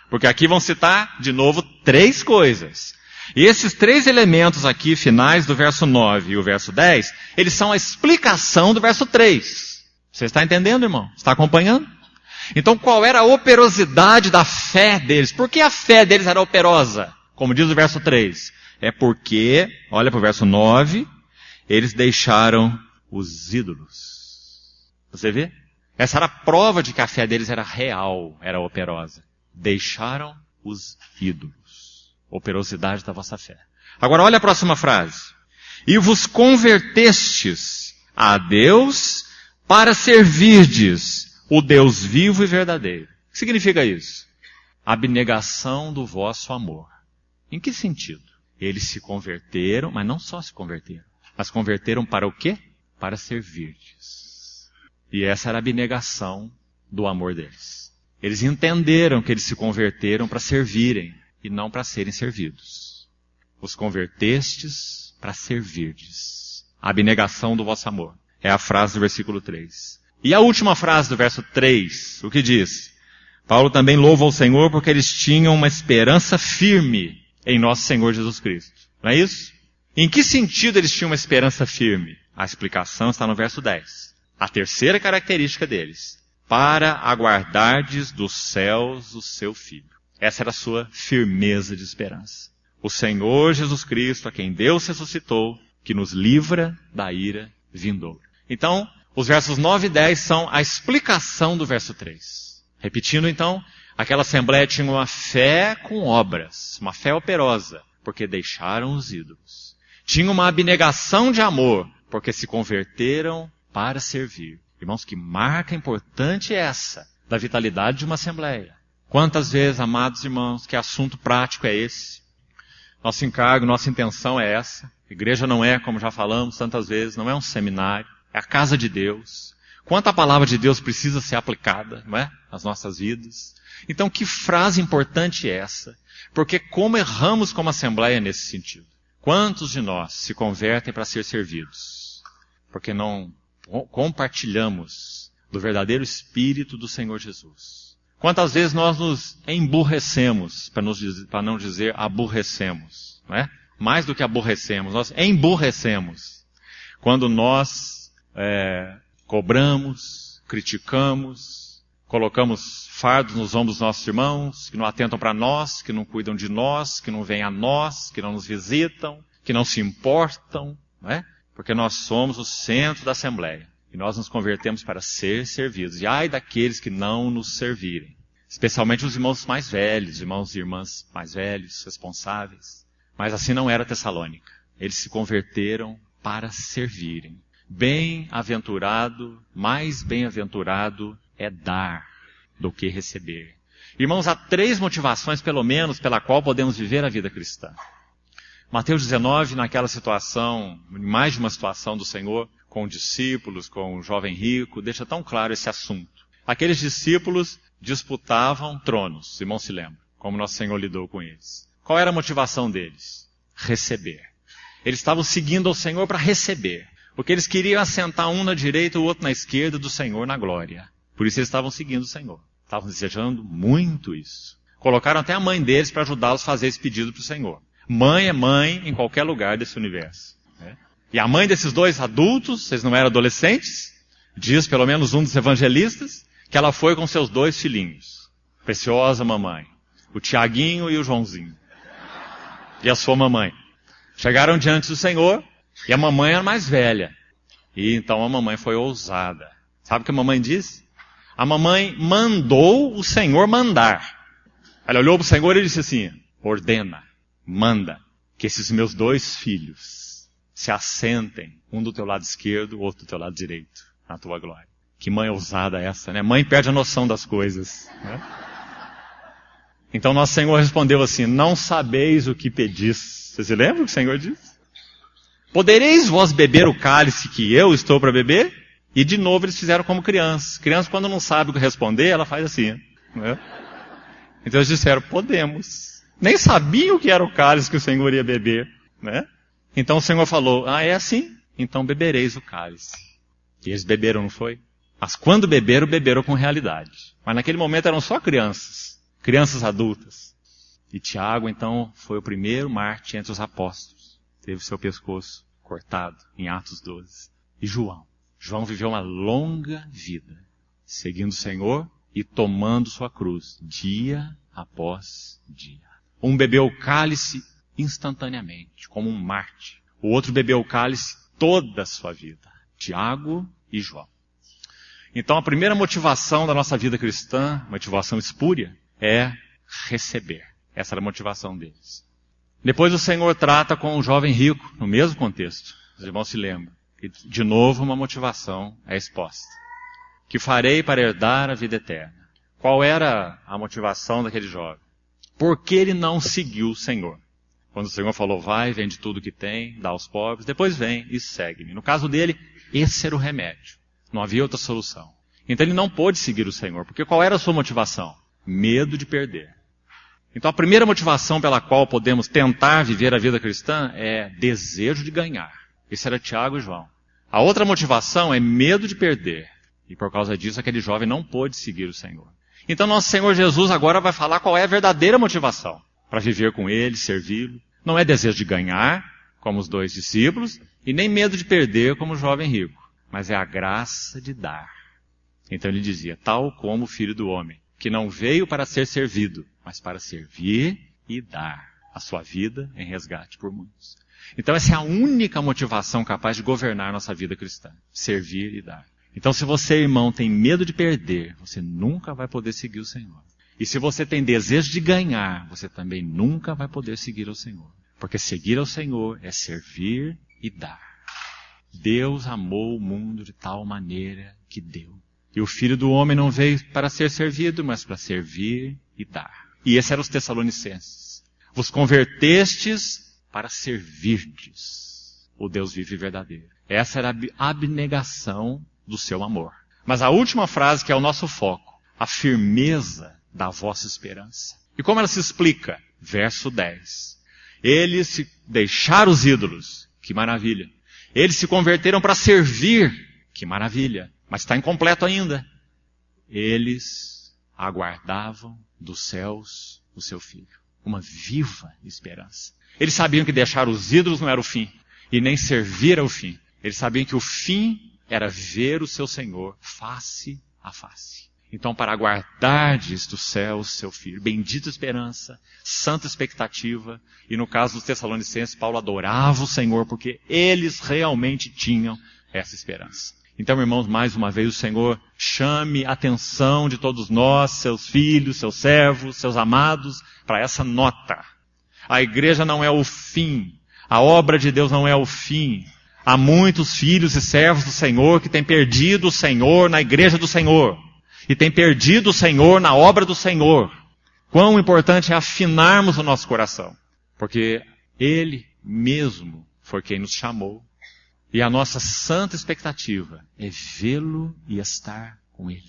Porque aqui vão citar, de novo, 3 coisas. E esses 3 elementos aqui, finais do verso 9 e o verso 10, eles são a explicação do verso 3. Você está entendendo, irmão? Está acompanhando? Então, qual era a operosidade da fé deles? Por que a fé deles era operosa? Como diz o verso 3. É porque, olha para o verso 9, eles deixaram os ídolos. Você vê? Essa era a prova de que a fé deles era real, era operosa. Deixaram os ídolos. Operosidade da vossa fé. Agora olha a próxima frase. E vos convertestes a Deus para servirdes o Deus vivo e verdadeiro. O que significa isso? Abnegação do vosso amor. Em que sentido? Eles se converteram, mas não só se converteram. Mas converteram para o quê? Para servirdes. E essa era a abnegação do amor deles. Eles entenderam que eles se converteram para servirem e não para serem servidos. Os convertestes para servirdes. A abnegação do vosso amor. É a frase do versículo 3. E a última frase do verso 3, o que diz? Paulo também louva o Senhor porque eles tinham uma esperança firme em nosso Senhor Jesus Cristo. Não é isso? Em que sentido eles tinham uma esperança firme? A explicação está no verso 10. A terceira característica deles. Para aguardardes dos céus o seu Filho. Essa era a sua firmeza de esperança. O Senhor Jesus Cristo, a quem Deus ressuscitou, que nos livra da ira vindoura. Então, os versos 9 e 10 são a explicação do verso 3. Repetindo então, aquela assembleia tinha uma fé com obras, uma fé operosa, porque deixaram os ídolos. Tinha uma abnegação de amor, porque se converteram para servir. Irmãos, que marca importante é essa da vitalidade de uma assembleia. Quantas vezes, amados irmãos, que assunto prático é esse? Nosso encargo, nossa intenção é essa. A igreja não é, como já falamos tantas vezes, não é um seminário, é a casa de Deus. Quanta palavra de Deus precisa ser aplicada, não é? Nas nossas vidas. Então, que frase importante é essa? Porque como erramos como assembleia nesse sentido? Quantos de nós se convertem para ser servidos? Porque não compartilhamos do verdadeiro Espírito do Senhor Jesus. Quantas vezes nós nos emburrecemos, para não dizer aborrecemos, não é? Mais do que aborrecemos, nós emburrecemos. Quando nós cobramos, criticamos, colocamos fardos nos ombros dos nossos irmãos, que não atentam para nós, que não cuidam de nós, que não vêm a nós, que não nos visitam, que não se importam, não é? Porque nós somos o centro da Assembleia. E nós nos convertemos para ser servidos. E ai daqueles que não nos servirem. Especialmente os irmãos mais velhos, irmãos e irmãs mais velhos, responsáveis. Mas assim não era Tessalônica. Eles se converteram para servirem. Bem-aventurado, mais bem-aventurado é dar do que receber. Irmãos, há 3 motivações, pelo menos, pela qual podemos viver a vida cristã. Mateus 19, naquela situação, mais de uma situação do Senhor, com discípulos, com o jovem rico, deixa tão claro esse assunto. Aqueles discípulos disputavam tronos, os irmãos se lembram, como nosso Senhor lidou com eles. Qual era a motivação deles? Receber. Eles estavam seguindo ao Senhor para receber, porque eles queriam assentar um na direita e o outro na esquerda do Senhor na glória. Por isso eles estavam seguindo o Senhor. Estavam desejando muito isso. Colocaram até a mãe deles para ajudá-los a fazer esse pedido para o Senhor. Mãe é mãe em qualquer lugar desse universo. Né? E a mãe desses dois adultos, vocês não eram adolescentes, diz pelo menos um dos evangelistas, que ela foi com seus 2 filhinhos. Preciosa mamãe. O Tiaguinho e o Joãozinho. E a sua mamãe. Chegaram diante do Senhor, e a mamãe era mais velha. E então a mamãe foi ousada. Sabe o que a mamãe disse? A mamãe mandou o Senhor mandar. Ela olhou para o Senhor e disse assim, ordena, manda, que esses meus 2 filhos se assentem, um do teu lado esquerdo, o outro do teu lado direito, na tua glória. Que mãe ousada essa, né? Mãe perde a noção das coisas. Né? Então nosso Senhor respondeu assim, não sabeis o que pedis. Vocês se lembram o que o Senhor disse? Podereis vós beber o cálice que eu estou para beber? E de novo eles fizeram como crianças. Criança quando não sabe o que responder, ela faz assim. Né? Então eles disseram, podemos. Nem sabiam o que era o cálice que o Senhor ia beber. Né? Então o Senhor falou, é assim? Então bebereis o cálice. E eles beberam, não foi? Mas quando beberam, beberam com realidade. Mas naquele momento eram só crianças. Crianças adultas. E Tiago, então, foi o primeiro mártir entre os apóstolos. Teve seu pescoço cortado em Atos 12. E João. João viveu uma longa vida, seguindo o Senhor e tomando sua cruz, dia após dia. Um bebeu o cálice instantaneamente, como um mártir. O outro bebeu o cálice toda a sua vida. Tiago e João. Então a primeira motivação da nossa vida cristã, motivação espúria, é receber. Essa era a motivação deles. Depois o Senhor trata com um jovem rico, no mesmo contexto. Os irmãos se lembram. E de novo uma motivação é exposta. Que farei para herdar a vida eterna. Qual era a motivação daquele jovem? Porque ele não seguiu o Senhor. Quando o Senhor falou, vai, vende tudo que tem, dá aos pobres, depois vem e segue-me. No caso dele, esse era o remédio. Não havia outra solução. Então ele não pôde seguir o Senhor. Porque qual era a sua motivação? Medo de perder. Então a primeira motivação pela qual podemos tentar viver a vida cristã é desejo de ganhar. Esse era Tiago e João. A outra motivação é medo de perder. E por causa disso aquele jovem não pôde seguir o Senhor. Então nosso Senhor Jesus agora vai falar qual é a verdadeira motivação para viver com Ele, servi-lo. Não é desejo de ganhar, como os 2 discípulos, e nem medo de perder, como o jovem rico. Mas é a graça de dar. Então ele dizia, tal como o Filho do Homem, que não veio para ser servido, mas para servir e dar a sua vida em resgate por muitos. Então essa é a única motivação capaz de governar nossa vida cristã. Servir e dar. Então se você, irmão, tem medo de perder, você nunca vai poder seguir o Senhor. E se você tem desejo de ganhar, você também nunca vai poder seguir ao Senhor. Porque seguir ao Senhor é servir e dar. Deus amou o mundo de tal maneira que deu. E o Filho do Homem não veio para ser servido, mas para servir e dar. E esse era os Tessalonicenses. Vos convertestes para servirdes o Deus vivo e verdadeiro. Essa era a abnegação do seu amor. Mas a última frase, que é o nosso foco, a firmeza da vossa esperança. E como ela se explica? Verso 10. Eles se deixaram os ídolos. Que maravilha. Eles se converteram para servir. Que maravilha. Mas está incompleto ainda. Eles aguardavam dos céus o seu filho. Uma viva esperança. Eles sabiam que deixar os ídolos não era o fim. E nem servir era o fim. Eles sabiam que o fim era ver o seu Senhor face a face. Então, para aguardar do céu o seu filho, bendita esperança, santa expectativa, e no caso dos Tessalonicenses, Paulo adorava o Senhor porque eles realmente tinham essa esperança. Então, irmãos, mais uma vez o Senhor chame a atenção de todos nós, seus filhos, seus servos, seus amados, para essa nota. A igreja não é o fim, a obra de Deus não é o fim. Há muitos filhos e servos do Senhor que têm perdido o Senhor na igreja do Senhor. E têm perdido o Senhor na obra do Senhor. Quão importante é afinarmos o nosso coração. Porque Ele mesmo foi quem nos chamou. E a nossa santa expectativa é vê-lo e estar com Ele.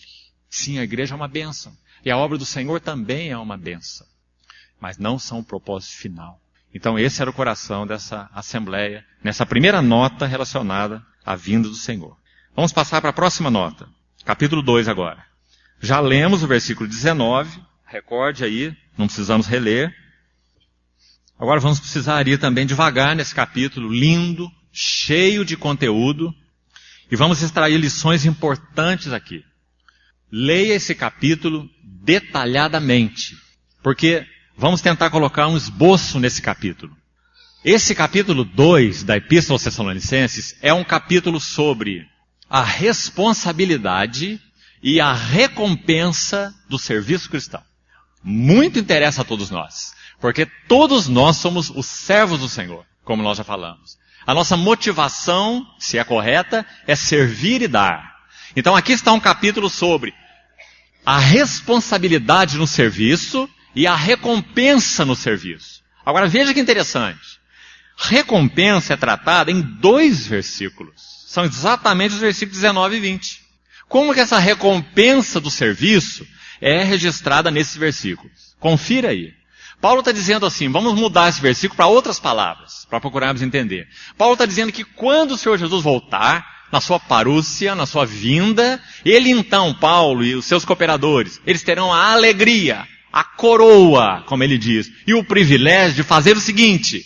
Sim, a igreja é uma bênção. E a obra do Senhor também é uma bênção. Mas não são o propósito final. Então esse era o coração dessa assembleia, nessa primeira nota relacionada à vinda do Senhor. Vamos passar para a próxima nota. Capítulo 2 agora. Já lemos o versículo 19. Recorde aí, não precisamos reler. Agora vamos precisar ir também devagar nesse capítulo lindo, cheio de conteúdo, e vamos extrair lições importantes aqui. Leia esse capítulo detalhadamente, porque vamos tentar colocar um esboço nesse capítulo. Esse capítulo 2 da Epístola aos Tessalonicenses é um capítulo sobre a responsabilidade e a recompensa do serviço cristão. Muito interessa a todos nós, porque todos nós somos os servos do Senhor, como nós já falamos. A nossa motivação, se é correta, é servir e dar. Então aqui está um capítulo sobre a responsabilidade no serviço e a recompensa no serviço. Agora veja que interessante. Recompensa é tratada em 2 versículos. São exatamente os versículos 19 e 20. Como que essa recompensa do serviço é registrada nesses versículos? Confira aí. Paulo está dizendo assim, vamos mudar esse versículo para outras palavras, para procurarmos entender. Paulo está dizendo que quando o Senhor Jesus voltar, na sua parúcia, na sua vinda, ele então, Paulo e os seus cooperadores, eles terão a alegria, a coroa, como ele diz, e o privilégio de fazer o seguinte: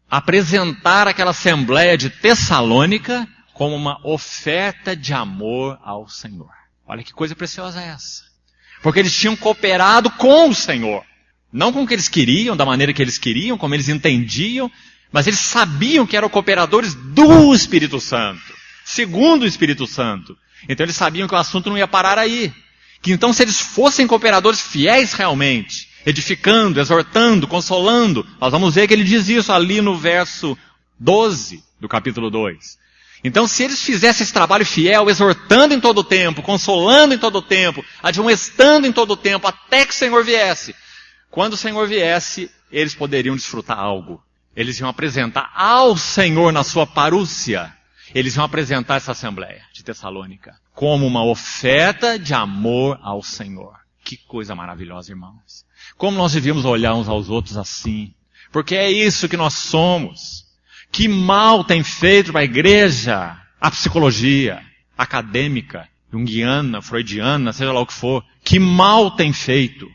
apresentar aquela assembleia de Tessalônica como uma oferta de amor ao Senhor. Olha que coisa preciosa é essa. Porque eles tinham cooperado com o Senhor. Não com o que eles queriam, da maneira que eles queriam, como eles entendiam, mas eles sabiam que eram cooperadores do Espírito Santo, segundo o Espírito Santo. Então eles sabiam que o assunto não ia parar aí. Que então se eles fossem cooperadores fiéis realmente, edificando, exortando, consolando, nós vamos ver que ele diz isso ali no verso 12 do capítulo 2. Então se eles fizessem esse trabalho fiel, exortando em todo o tempo, consolando em todo o tempo, admoestando em todo o tempo, até que o Senhor viesse, quando o Senhor viesse, eles poderiam desfrutar algo. Eles iam apresentar ao Senhor na sua parúcia. Eles iam apresentar essa assembleia de Tessalônica como uma oferta de amor ao Senhor. Que coisa maravilhosa, irmãos. Como nós devíamos olhar uns aos outros assim. Porque é isso que nós somos. Que mal tem feito para a igreja a psicologia acadêmica, junguiana, freudiana, seja lá o que for. Que mal tem feito.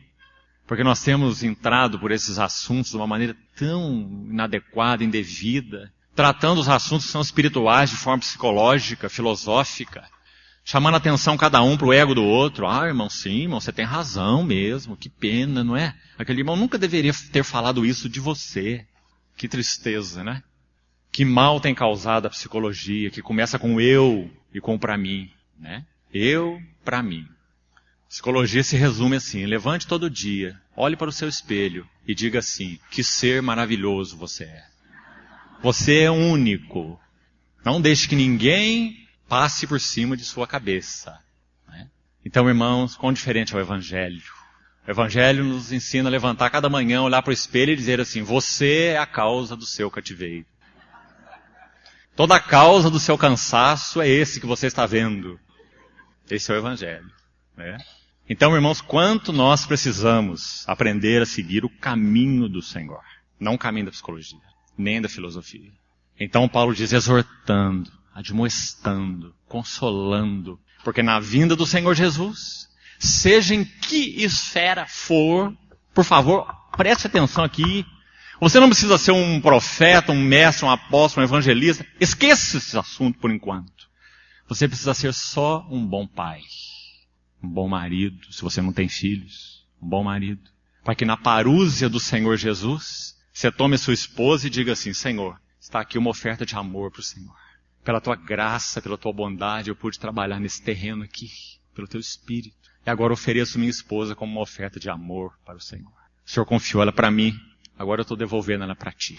Porque nós temos entrado por esses assuntos de uma maneira tão inadequada, indevida, tratando os assuntos que são espirituais de forma psicológica, filosófica, chamando a atenção cada um para o ego do outro. Ah, irmão, sim, irmão, você tem razão mesmo, que pena, não é? Aquele irmão nunca deveria ter falado isso de você. Que tristeza, né? Que mal tem causado a psicologia, que começa com eu e com pra mim, né? Eu, pra mim. Psicologia se resume assim: levante todo dia, olhe para o seu espelho e diga assim: que ser maravilhoso você é. Você é único. Não deixe que ninguém passe por cima de sua cabeça. Né? Então, irmãos, quão diferente é o Evangelho. O Evangelho nos ensina a levantar cada manhã, olhar para o espelho e dizer assim: você é a causa do seu cativeiro. Toda a causa do seu cansaço é esse que você está vendo. Esse é o Evangelho. Né? Então, irmãos, quanto nós precisamos aprender a seguir o caminho do Senhor. Não o caminho da psicologia, nem da filosofia. Então Paulo diz: exortando, admoestando, consolando. Porque na vinda do Senhor Jesus, seja em que esfera for, por favor, preste atenção aqui. Você não precisa ser um profeta, um mestre, um apóstolo, um evangelista. Esqueça esse assunto por enquanto. Você precisa ser só um bom pai. Um bom marido, se você não tem filhos. Um bom marido. Para que na parúzia do Senhor Jesus, você tome a sua esposa e diga assim: Senhor, está aqui uma oferta de amor para o Senhor. Pela tua graça, pela tua bondade, eu pude trabalhar nesse terreno aqui, pelo teu Espírito. E agora ofereço minha esposa como uma oferta de amor para o Senhor. O Senhor confiou ela para mim, agora eu estou devolvendo ela para ti.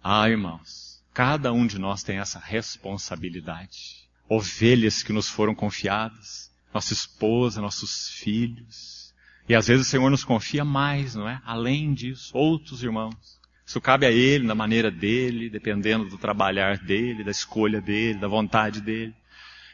Ah, irmãos, cada um de nós tem essa responsabilidade. Ovelhas que nos foram confiadas, nossa esposa, nossos filhos. E às vezes o Senhor nos confia mais, não é? Além disso, outros irmãos. Isso cabe a Ele, na maneira dEle, dependendo do trabalhar dEle, da escolha dEle, da vontade dEle.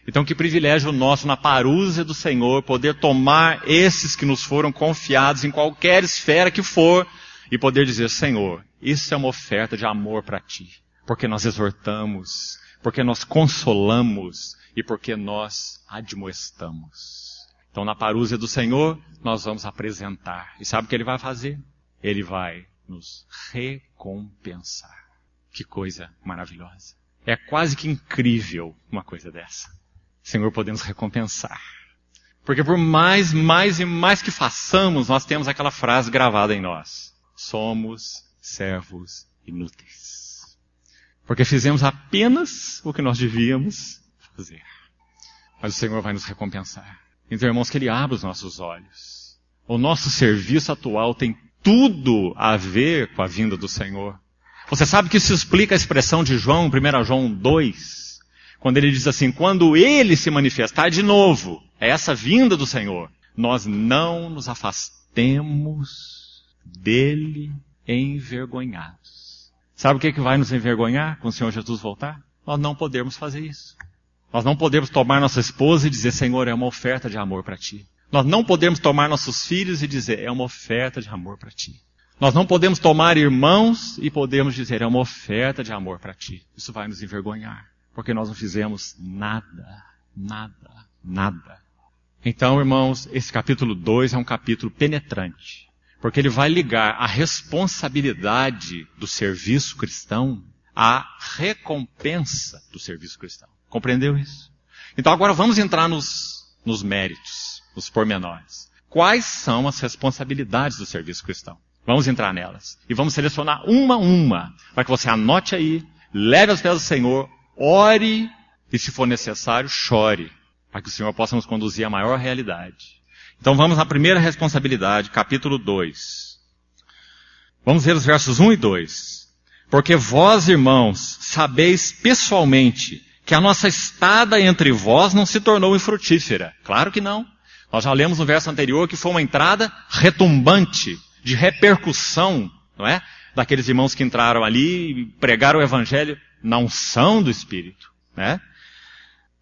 Então que privilégio nosso, na parúzia do Senhor, poder tomar esses que nos foram confiados em qualquer esfera que for, e poder dizer: Senhor, isso é uma oferta de amor para Ti. Porque nós exortamos, porque nós consolamos e porque nós admoestamos. Então na parúzia do Senhor, nós vamos apresentar. E sabe o que Ele vai fazer? Ele vai nos recompensar. Que coisa maravilhosa. É quase que incrível uma coisa dessa. Senhor, podemos recompensar. Porque por mais e mais que façamos, nós temos aquela frase gravada em nós. Somos servos inúteis. Porque fizemos apenas o que nós devíamos fazer. Mas o Senhor vai nos recompensar. Então, irmãos, que Ele abra os nossos olhos. O nosso serviço atual tem tudo a ver com a vinda do Senhor. Você sabe que isso explica a expressão de João, 1 João 2, quando ele diz assim, quando Ele se manifestar de novo, é essa vinda do Senhor, nós não nos afastemos dEle envergonhados. Sabe o que vai nos envergonhar quando o Senhor Jesus voltar? Nós não podemos fazer isso. Nós não podemos tomar nossa esposa e dizer, Senhor, é uma oferta de amor para Ti. Nós não podemos tomar nossos filhos e dizer, é uma oferta de amor para Ti. Nós não podemos tomar irmãos e podemos dizer, é uma oferta de amor para Ti. Isso vai nos envergonhar, porque nós não fizemos nada. Então, irmãos, esse capítulo 2 é um capítulo penetrante, porque ele vai ligar a responsabilidade do serviço cristão à recompensa do serviço cristão. Compreendeu isso? Então agora vamos entrar nos méritos, nos pormenores. Quais são as responsabilidades do serviço cristão? Vamos entrar nelas. E vamos selecionar uma a uma, para que você anote aí, leve aos pés do Senhor, ore e, se for necessário, chore, para que o Senhor possa nos conduzir à maior realidade. Então vamos à primeira responsabilidade, capítulo 2. Vamos ver os versos 1 e 2. Porque vós, irmãos, sabeis pessoalmente que a nossa estada entre vós não se tornou infrutífera. Claro que não. Nós já lemos no verso anterior que foi uma entrada retumbante, de repercussão, não é? Daqueles irmãos que entraram ali e pregaram o evangelho na unção do Espírito, né?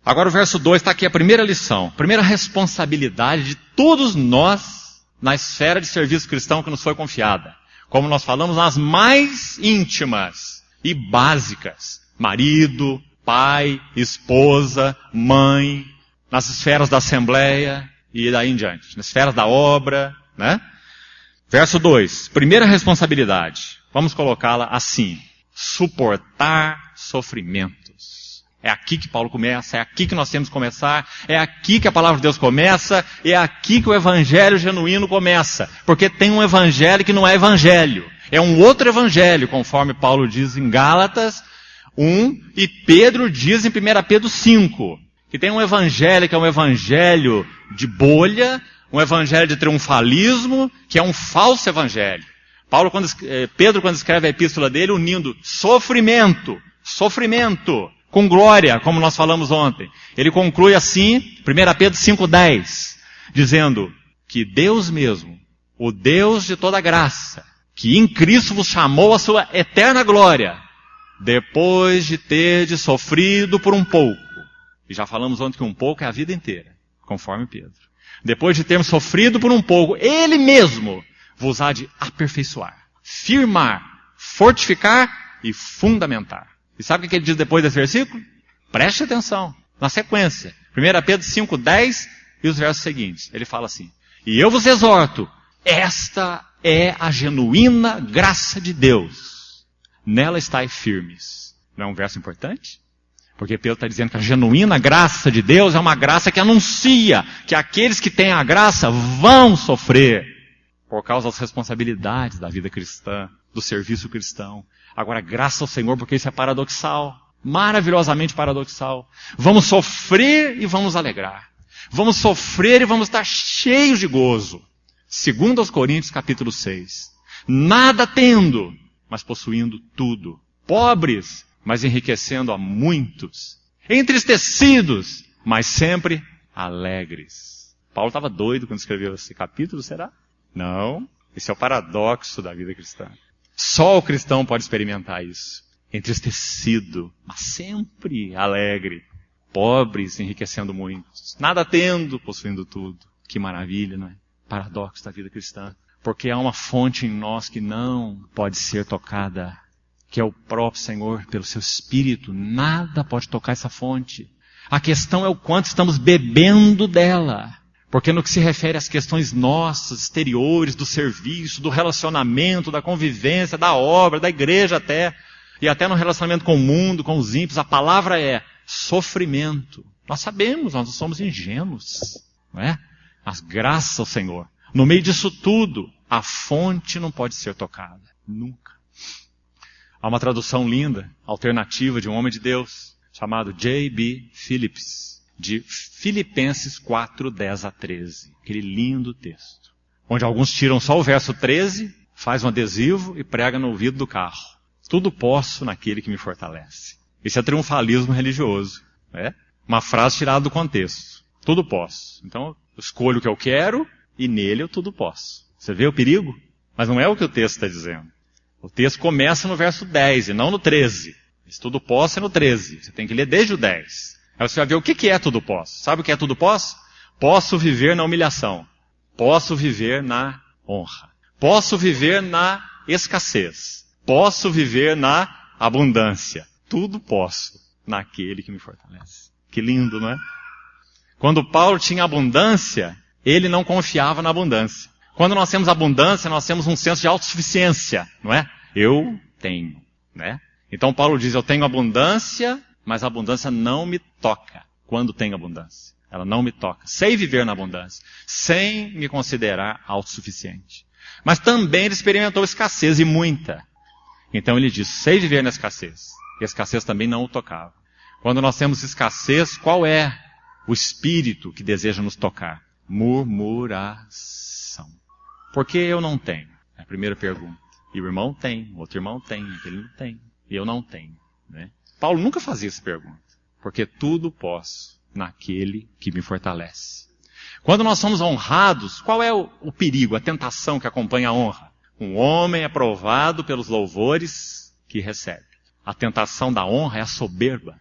Agora o verso 2 está aqui a primeira lição, primeira responsabilidade de todos nós na esfera de serviço cristão que nos foi confiada. Como nós falamos, nas mais íntimas e básicas. Marido, pai, esposa, mãe, nas esferas da assembleia e daí em diante. Nas esferas da obra, né? Verso 2, primeira responsabilidade. Vamos colocá-la assim. Suportar sofrimentos. É aqui que Paulo começa, é aqui que nós temos que começar, é aqui que a palavra de Deus começa, é aqui que o evangelho genuíno começa. Porque tem um evangelho que não é evangelho. É um outro evangelho, conforme Paulo diz em Gálatas 1 e Pedro diz em 1 Pedro 5. Que tem um evangelho que é um evangelho de bolha, um evangelho de triunfalismo, que é um falso evangelho. Pedro, quando escreve a epístola dele, unindo sofrimento, com glória, como nós falamos ontem. Ele conclui assim, 1 Pedro 5,10, dizendo que Deus mesmo, o Deus de toda graça, que em Cristo vos chamou a sua eterna glória, depois de terdes sofrido por um pouco. E já falamos ontem que um pouco é a vida inteira, conforme Pedro. Depois de termos sofrido por um pouco, Ele mesmo vos há de aperfeiçoar, firmar, fortificar e fundamentar. E sabe o que ele diz depois desse versículo? Preste atenção, na sequência. 1 Pedro 5,10 e os versos seguintes. Ele fala assim, e eu vos exorto, esta é a genuína graça de Deus. Nela estáis firmes. Não é um verso importante? Porque Pedro está dizendo que a genuína graça de Deus é uma graça que anuncia que aqueles que têm a graça vão sofrer por causa das responsabilidades da vida cristã, do serviço cristão. Agora, graças ao Senhor, porque isso é paradoxal, maravilhosamente paradoxal. Vamos sofrer e vamos alegrar. Vamos sofrer e vamos estar cheios de gozo. 2 Coríntios capítulo 6. Nada tendo, mas possuindo tudo. Pobres, mas enriquecendo a muitos. Entristecidos, mas sempre alegres. Paulo estava doido quando escreveu esse capítulo, será? Não. Esse é o paradoxo da vida cristã. Só o cristão pode experimentar isso. Entristecido, mas sempre alegre. Pobres, enriquecendo muitos. Nada tendo, possuindo tudo. Que maravilha, não é? Paradoxo da vida cristã. Porque há uma fonte em nós que não pode ser tocada, que é o próprio Senhor, pelo seu Espírito. Nada pode tocar essa fonte. A questão é o quanto estamos bebendo dela. Porque no que se refere às questões nossas, exteriores, do serviço, do relacionamento, da convivência, da obra, da igreja até, e até no relacionamento com o mundo, com os ímpios, a palavra é sofrimento. Nós sabemos, nós não somos ingênuos, não é? Mas graças ao Senhor, no meio disso tudo, a fonte não pode ser tocada. Nunca. Há uma tradução linda, alternativa de um homem de Deus, chamado J.B. Phillips, de Filipenses 4, 10 a 13. Aquele lindo texto. Onde alguns tiram só o verso 13, faz um adesivo e prega no vidro do carro. Tudo posso naquele que me fortalece. Esse é triunfalismo religioso. Né? Uma frase tirada do contexto. Tudo posso. Então, eu escolho o que eu quero e nele eu tudo posso. Você vê o perigo? Mas não é o que o texto está dizendo. O texto começa no verso 10 e não no 13. Esse tudo posso é no 13. Você tem que ler desde o 10. Aí você vai ver o que é tudo posso. Sabe o que é tudo posso? Posso viver na humilhação. Posso viver na honra. Posso viver na escassez. Posso viver na abundância. Tudo posso naquele que me fortalece. Que lindo, não é? Quando Paulo tinha abundância, ele não confiava na abundância. Quando nós temos abundância, nós temos um senso de autossuficiência, não é? Eu tenho, né? Então Paulo diz, eu tenho abundância, mas a abundância não me toca quando tenho abundância. Ela não me toca. Sei viver na abundância, sem me considerar autossuficiente. Mas também ele experimentou escassez e muita. Então ele diz, sei viver na escassez. E a escassez também não o tocava. Quando nós temos escassez, qual é o espírito que deseja nos tocar? Murmuração. Por que eu não tenho? É a primeira pergunta. E o irmão tem, o outro irmão tem, aquele não tem. E eu não tenho. Né? Paulo nunca fazia essa pergunta. Porque tudo posso naquele que me fortalece. Quando nós somos honrados, qual é o perigo, a tentação que acompanha a honra? Um homem é provado pelos louvores que recebe. A tentação da honra é a soberba.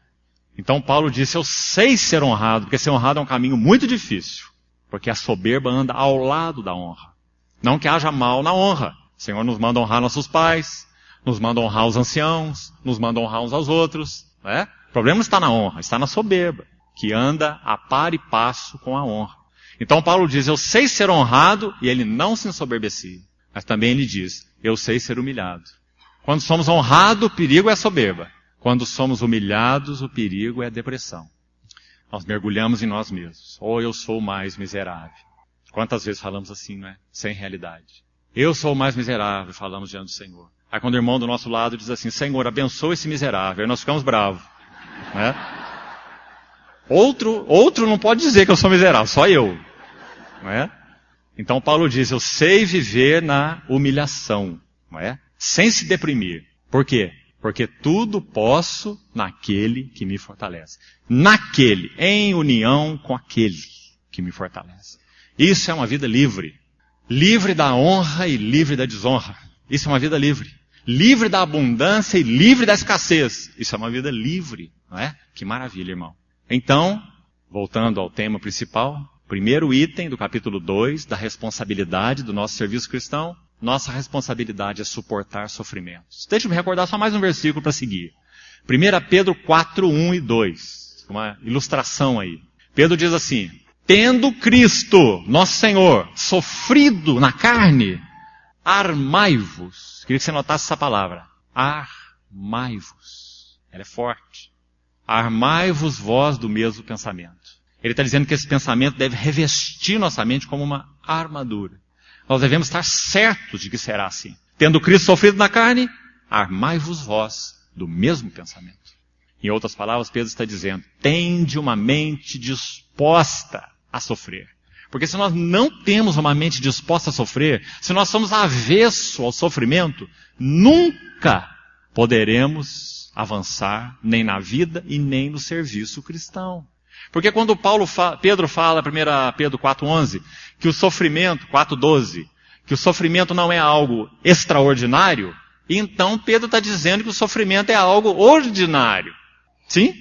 Então Paulo disse, eu sei ser honrado, porque ser honrado é um caminho muito difícil. Porque a soberba anda ao lado da honra. Não que haja mal na honra. O Senhor nos manda honrar nossos pais, nos manda honrar os anciãos, nos manda honrar uns aos outros. Né? O problema não está na honra, está na soberba, que anda a par e passo com a honra. Então Paulo diz, eu sei ser honrado, e ele não se ensoberbecia. Mas também ele diz, eu sei ser humilhado. Quando somos honrados, o perigo é a soberba. Quando somos humilhados, o perigo é a depressão. Nós mergulhamos em nós mesmos. Ou eu sou o mais miserável. Quantas vezes falamos assim, não é? Sem realidade. Eu sou o mais miserável, falamos diante do Senhor. Aí quando o irmão do nosso lado diz assim, Senhor, abençoa esse miserável. Aí nós ficamos bravos. Né? Outro não pode dizer que eu sou miserável, só eu. Não é? Então Paulo diz, eu sei viver na humilhação. Não é? Sem se deprimir. Por quê? Porque tudo posso naquele que me fortalece. Naquele, em união com aquele que me fortalece. Isso é uma vida livre. Livre da honra e livre da desonra. Isso é uma vida livre. Livre da abundância e livre da escassez. Isso é uma vida livre, não é? Que maravilha, irmão. Então, voltando ao tema principal, primeiro item do capítulo 2, da responsabilidade do nosso serviço cristão. Nossa responsabilidade é suportar sofrimentos. Deixa eu me recordar só mais um versículo para seguir. 1 Pedro 4, 1 e 2. Uma ilustração aí. Pedro diz assim, tendo Cristo, nosso Senhor, sofrido na carne, armai-vos. Queria que você notasse essa palavra. Armai-vos. Ela é forte. Armai-vos vós do mesmo pensamento. Ele está dizendo que esse pensamento deve revestir nossa mente como uma armadura. Nós devemos estar certos de que será assim. Tendo Cristo sofrido na carne, armai-vos vós do mesmo pensamento. Em outras palavras, Pedro está dizendo, tende uma mente disposta a sofrer. Porque se nós não temos uma mente disposta a sofrer, se nós somos avesso ao sofrimento, nunca poderemos avançar nem na vida e nem no serviço cristão. Porque quando Pedro fala, 1 Pedro 4,11, que o sofrimento, 4,12, que o sofrimento não é algo extraordinário, então Pedro está dizendo que o sofrimento é algo ordinário. Sim?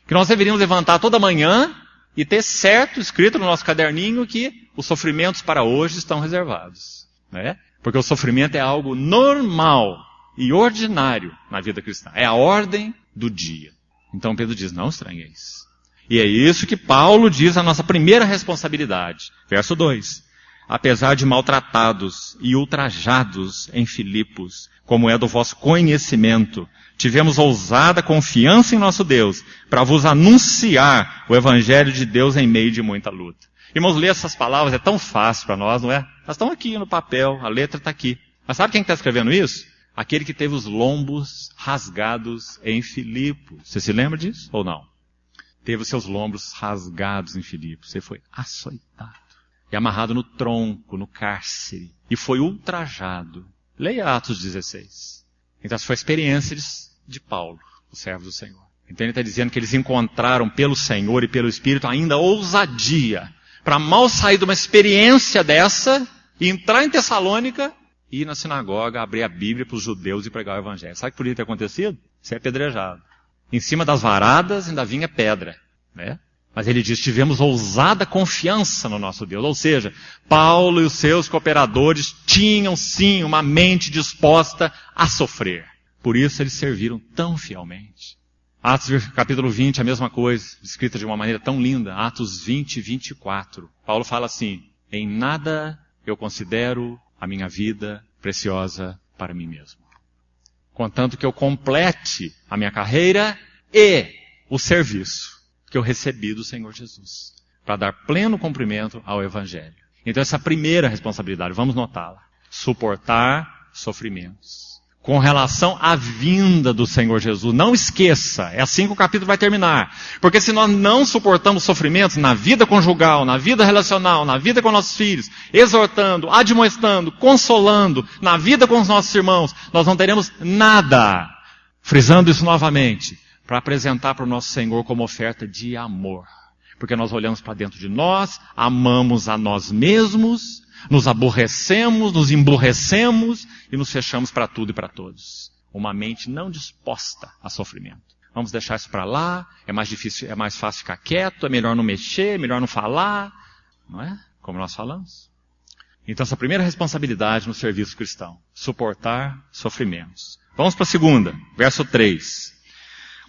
Que nós deveríamos levantar toda manhã e ter certo escrito no nosso caderninho que os sofrimentos para hoje estão reservados. Né? Porque o sofrimento é algo normal e ordinário na vida cristã. É a ordem do dia. Então Pedro diz, não estranheis. E é isso que Paulo diz a nossa primeira responsabilidade. Verso 2. Apesar de maltratados e ultrajados em Filipos, como é do vosso conhecimento, tivemos ousada confiança em nosso Deus, para vos anunciar o Evangelho de Deus em meio de muita luta. Irmãos, ler essas palavras é tão fácil para nós, não é? Elas estão aqui no papel, a letra está aqui. Mas sabe quem está escrevendo isso? Aquele que teve os lombos rasgados em Filipos. Você se lembra disso ou não? Teve os seus lombos rasgados em Filipos. Ele foi açoitado e amarrado no tronco, no cárcere. E foi ultrajado. Leia Atos 16. Então essa foi a experiência de Paulo, o servo do Senhor. Então ele está dizendo que eles encontraram pelo Senhor e pelo Espírito ainda ousadia para mal sair de uma experiência dessa e entrar em Tessalônica e ir na sinagoga, abrir a Bíblia para os judeus e pregar o Evangelho. Sabe o que podia ter acontecido? Ser apedrejado. Em cima das varadas ainda vinha pedra, né? Mas ele diz, tivemos ousada confiança no nosso Deus. Ou seja, Paulo e os seus cooperadores tinham sim uma mente disposta a sofrer. Por isso eles serviram tão fielmente. Atos capítulo 20, a mesma coisa, escrita de uma maneira tão linda. Atos 20, 24. Paulo fala assim, em nada eu considero a minha vida preciosa para mim mesmo. Contanto que eu complete a minha carreira e o serviço que eu recebi do Senhor Jesus, para dar pleno cumprimento ao Evangelho. Então essa primeira responsabilidade, vamos notá-la, suportar sofrimentos. Com relação à vinda do Senhor Jesus, não esqueça, é assim que o capítulo vai terminar. Porque se nós não suportamos sofrimentos na vida conjugal, na vida relacional, na vida com nossos filhos, exortando, admoestando, consolando, na vida com os nossos irmãos, nós não teremos nada, frisando isso novamente, para apresentar para o nosso Senhor como oferta de amor. Porque nós olhamos para dentro de nós, amamos a nós mesmos, nos aborrecemos, nos emburrecemos e nos fechamos para tudo e para todos. Uma mente não disposta a sofrimento. Vamos deixar isso para lá, é mais difícil, é mais fácil ficar quieto, é melhor não mexer, é melhor não falar, não é? Como nós falamos. Então essa primeira responsabilidade no serviço cristão, suportar sofrimentos. Vamos para a segunda, verso 3.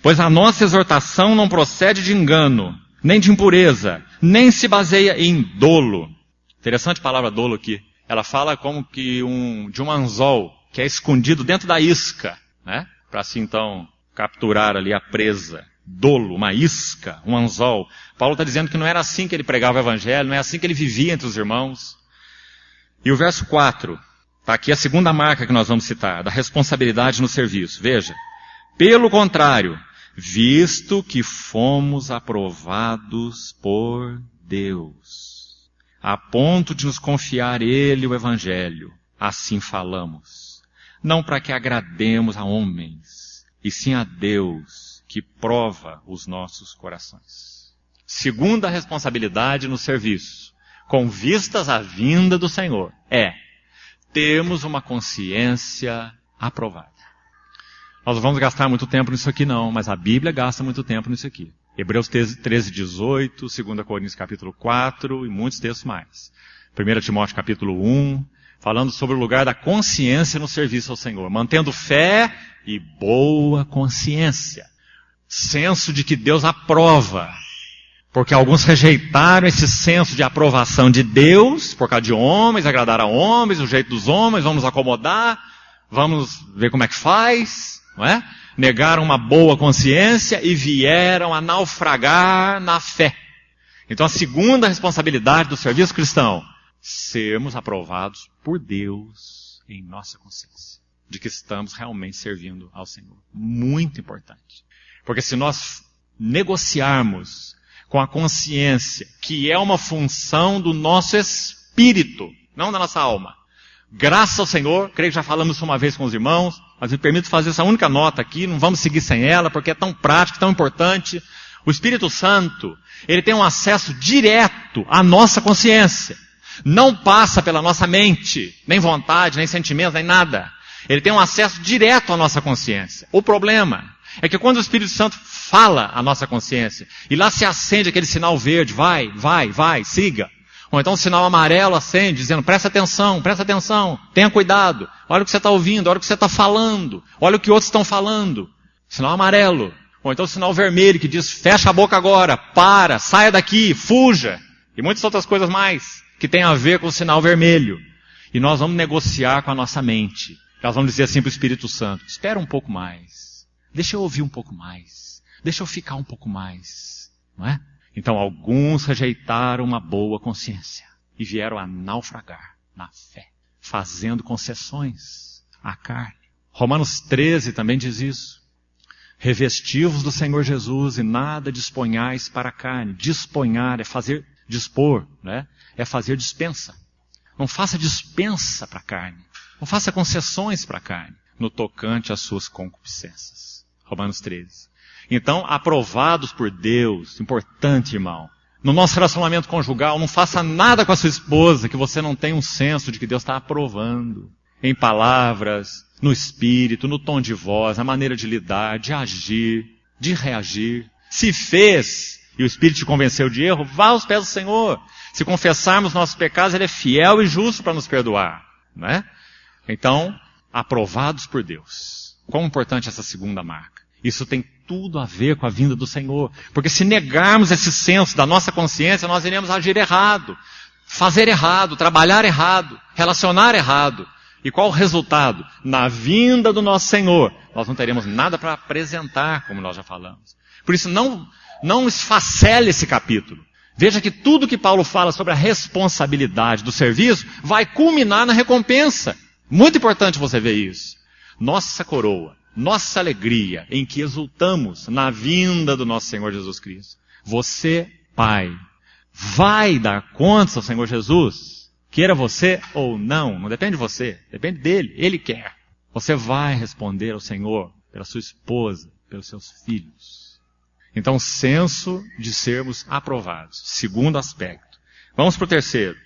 Pois a nossa exortação não procede de engano, nem de impureza, nem se baseia em dolo. Interessante a palavra dolo aqui. Ela fala como que de um anzol que é escondido dentro da isca, né? Para assim então capturar ali a presa. Dolo, uma isca, um anzol. Paulo está dizendo que não era assim que ele pregava o Evangelho, não é assim que ele vivia entre os irmãos. E o verso 4, está aqui a segunda marca que nós vamos citar, da responsabilidade no serviço. Veja, pelo contrário, visto que fomos aprovados por Deus, a ponto de nos confiar Ele o Evangelho, assim falamos, não para que agrademos a homens, e sim a Deus, que prova os nossos corações. Segunda responsabilidade no serviço, com vistas à vinda do Senhor, termos uma consciência aprovada. Nós não vamos gastar muito tempo nisso aqui não, mas a Bíblia gasta muito tempo nisso aqui. Hebreus 13, 18, 2 Coríntios capítulo 4 e muitos textos mais. 1 Timóteo capítulo 1, falando sobre o lugar da consciência no serviço ao Senhor. Mantendo fé e boa consciência. Senso de que Deus aprova. Porque alguns rejeitaram esse senso de aprovação de Deus, por causa de homens, agradar a homens, o jeito dos homens, vamos nos acomodar, vamos ver como é que faz, não é? Negaram uma boa consciência e vieram a naufragar na fé. Então a segunda responsabilidade do serviço cristão, sermos aprovados por Deus em nossa consciência, de que estamos realmente servindo ao Senhor. Muito importante. Porque se nós negociarmos com a consciência, que é uma função do nosso espírito, não da nossa alma, graças ao Senhor, creio que já falamos isso uma vez com os irmãos, mas me permito fazer essa única nota aqui, não vamos seguir sem ela, porque é tão prático, tão importante. O Espírito Santo, ele tem um acesso direto à nossa consciência. Não passa pela nossa mente, nem vontade, nem sentimentos, nem nada. Ele tem um acesso direto à nossa consciência. O problema é que quando o Espírito Santo fala à nossa consciência, e lá se acende aquele sinal verde, vai, siga. Ou então o sinal amarelo acende, dizendo, presta atenção, tenha cuidado, olha o que você está ouvindo, olha o que você está falando, olha o que outros estão falando. Sinal amarelo. Ou então o sinal vermelho que diz, fecha a boca agora, para, saia daqui, fuja. E muitas outras coisas mais que tem a ver com o sinal vermelho. E nós vamos negociar com a nossa mente. Nós vamos dizer assim para o Espírito Santo, espera um pouco mais. Deixa eu ouvir um pouco mais. Deixa eu ficar um pouco mais. Não é? Então alguns rejeitaram uma boa consciência e vieram a naufragar na fé, fazendo concessões à carne. Romanos 13 também diz isso. Revestivos do Senhor Jesus e nada disponhais para a carne. Disponhar é fazer, dispor, né? É fazer dispensa. Não faça dispensa para a carne. Não faça concessões para a carne no tocante às suas concupiscências. Romanos 13. Então, aprovados por Deus, importante, irmão. No nosso relacionamento conjugal, não faça nada com a sua esposa que você não tenha um senso de que Deus está aprovando. Em palavras, no espírito, no tom de voz, na maneira de lidar, de agir, de reagir. Se fez e o Espírito te convenceu de erro, vá aos pés do Senhor. Se confessarmos nossos pecados, Ele é fiel e justo para nos perdoar. Não é? Então, aprovados por Deus. Quão importante essa segunda marca. Isso tem tudo a ver com a vinda do Senhor. Porque se negarmos esse senso da nossa consciência, nós iremos agir errado, fazer errado, trabalhar errado, relacionar errado. E qual o resultado? Na vinda do nosso Senhor, nós não teremos nada para apresentar, como nós já falamos. Por isso, não esfacele esse capítulo. Veja que tudo que Paulo fala sobre a responsabilidade do serviço vai culminar na recompensa. Muito importante você ver isso. Nossa coroa, nossa alegria em que exultamos na vinda do nosso Senhor Jesus Cristo. Você, Pai, vai dar contas ao Senhor Jesus? Queira você ou não, não depende de você, depende dele, ele quer. Você vai responder ao Senhor pela sua esposa, pelos seus filhos. Então, senso de sermos aprovados. Segundo aspecto. Vamos para o terceiro.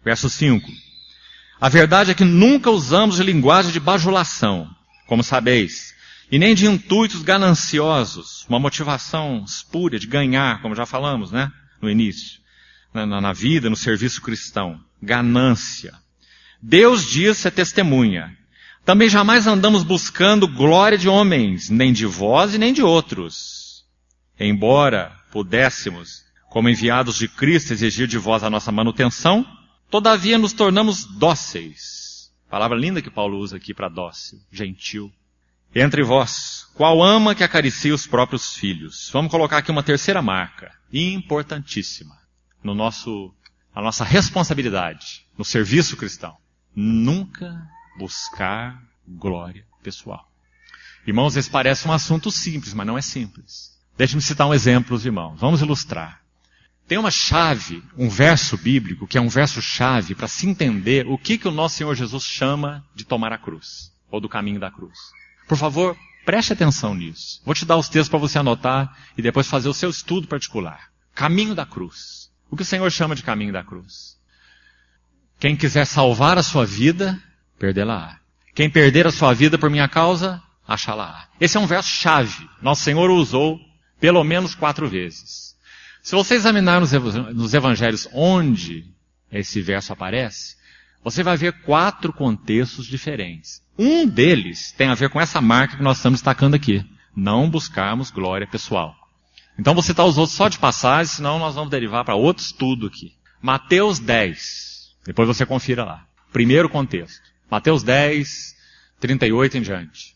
Verso 5. A verdade é que nunca usamos de linguagem de bajulação, como sabeis, e nem de intuitos gananciosos, uma motivação espúria de ganhar, como já falamos, né, no início, na vida, no serviço cristão. Ganância. Deus diz é testemunha. Também jamais andamos buscando glória de homens, nem de vós e nem de outros. Embora pudéssemos, como enviados de Cristo, exigir de vós a nossa manutenção, todavia nos tornamos dóceis. Palavra linda que Paulo usa aqui para dócil, gentil. Entre vós, qual ama que acaricia os próprios filhos? Vamos colocar aqui uma terceira marca, importantíssima, a nossa responsabilidade no serviço cristão. Nunca buscar glória pessoal. Irmãos, esse parece um assunto simples, mas não é simples. Deixe-me citar um exemplo, irmãos. Vamos ilustrar. Tem uma chave, um verso bíblico, que é um verso-chave para se entender o que o nosso Senhor Jesus chama de tomar a cruz, ou do caminho da cruz. Por favor, preste atenção nisso. Vou te dar os textos para você anotar e depois fazer o seu estudo particular. Caminho da cruz. O que o Senhor chama de caminho da cruz? Quem quiser salvar a sua vida, perdê-la-á. Quem perder a sua vida por minha causa, achá-la-á. Esse é um verso-chave. Nosso Senhor o usou pelo menos 4 vezes. Se você examinar nos evangelhos onde esse verso aparece, você vai ver 4 contextos diferentes. Um deles tem a ver com essa marca que nós estamos destacando aqui. Não buscarmos glória pessoal. Então vou citar os outros só de passagem, senão nós vamos derivar para outro estudo aqui. Mateus 10. Depois você confira lá. Primeiro contexto. Mateus 10, 38 em diante.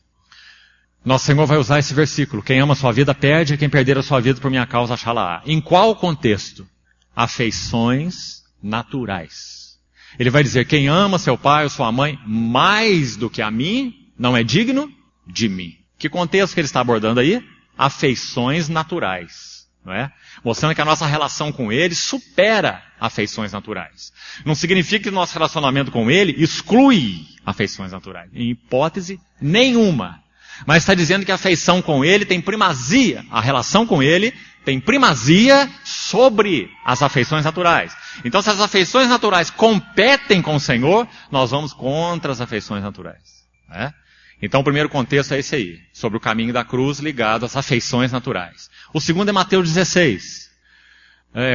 Nosso Senhor vai usar esse versículo. Quem ama a sua vida perde, quem perder a sua vida por minha causa achá-la-á. Em qual contexto? Afeições naturais. Ele vai dizer, quem ama seu pai ou sua mãe mais do que a mim, não é digno de mim. Que contexto que ele está abordando aí? Afeições naturais, não é? Mostrando que a nossa relação com ele supera afeições naturais. Não significa que o nosso relacionamento com ele exclui afeições naturais. Em hipótese nenhuma. Mas está dizendo que a afeição com ele tem primazia, a relação com ele tem primazia sobre as afeições naturais. Então, se as afeições naturais competem com o Senhor, nós vamos contra as afeições naturais, não é? Então o primeiro contexto é esse aí, sobre o caminho da cruz ligado às afeições naturais. O segundo é Mateus 16,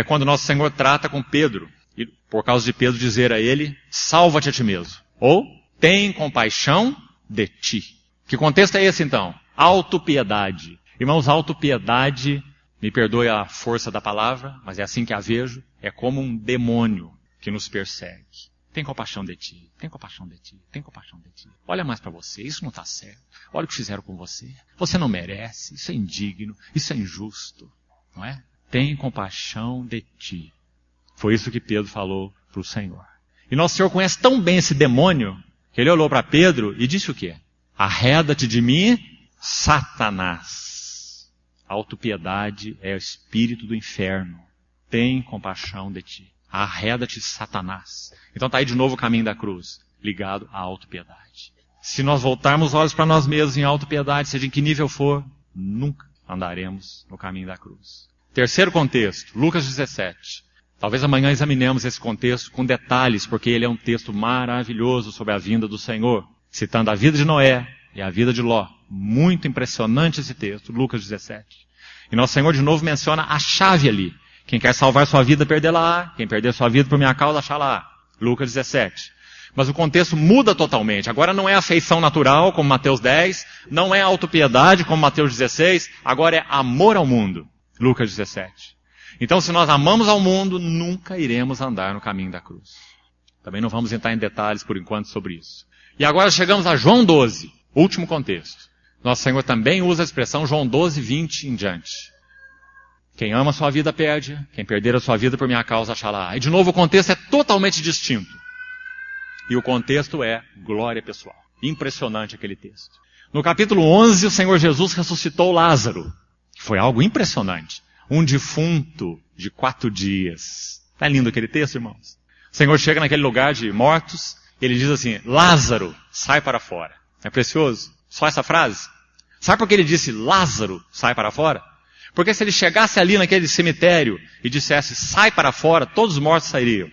quando nosso Senhor trata com Pedro, e por causa de Pedro dizer a ele, salva-te a ti mesmo, ou tem compaixão de ti. Que contexto é esse então? Autopiedade. Irmãos, autopiedade, me perdoe a força da palavra, mas é assim que a vejo, é como um demônio que nos persegue. Tem compaixão de ti, tem compaixão de ti, tem compaixão de ti. Olha mais para você, isso não está certo. Olha o que fizeram com você. Você não merece, isso é indigno, isso é injusto. Não é? Tem compaixão de ti. Foi isso que Pedro falou para o Senhor. E nosso Senhor conhece tão bem esse demônio, que ele olhou para Pedro e disse o quê? Arreda-te de mim, Satanás. Autopiedade é o espírito do inferno. Tem compaixão de ti. Arreda-te, Satanás. Então está aí de novo o caminho da cruz, ligado à autopiedade. Se nós voltarmos os olhos para nós mesmos em autopiedade, seja em que nível for, nunca andaremos no caminho da cruz. Terceiro contexto, Lucas 17. Talvez amanhã examinemos esse contexto com detalhes, porque ele é um texto maravilhoso sobre a vinda do Senhor, citando a vida de Noé e a vida de Ló. Muito impressionante esse texto, Lucas 17. E nosso Senhor de novo menciona a chave ali. Quem quer salvar sua vida, perdê-la. Quem perder sua vida por minha causa, achá-la. Lucas 17. Mas o contexto muda totalmente. Agora não é afeição natural, como Mateus 10. Não é autopiedade, como Mateus 16. Agora é amor ao mundo. Lucas 17. Então, se nós amamos ao mundo, nunca iremos andar no caminho da cruz. Também não vamos entrar em detalhes por enquanto sobre isso. E agora chegamos a João 12. Último contexto. Nosso Senhor também usa a expressão João 12, 20 em diante. Quem ama a sua vida perde, quem perder a sua vida por minha causa achará. E de novo o contexto é totalmente distinto. E o contexto é glória pessoal. Impressionante aquele texto. No capítulo 11, o Senhor Jesus ressuscitou Lázaro. Foi algo impressionante. Um defunto de 4 dias. Tá lindo aquele texto, irmãos? O Senhor chega naquele lugar de mortos, ele diz assim, Lázaro, sai para fora. É precioso? Só essa frase? Sabe por que ele disse, Lázaro, sai para fora? Porque se ele chegasse ali naquele cemitério e dissesse, sai para fora, todos os mortos sairiam.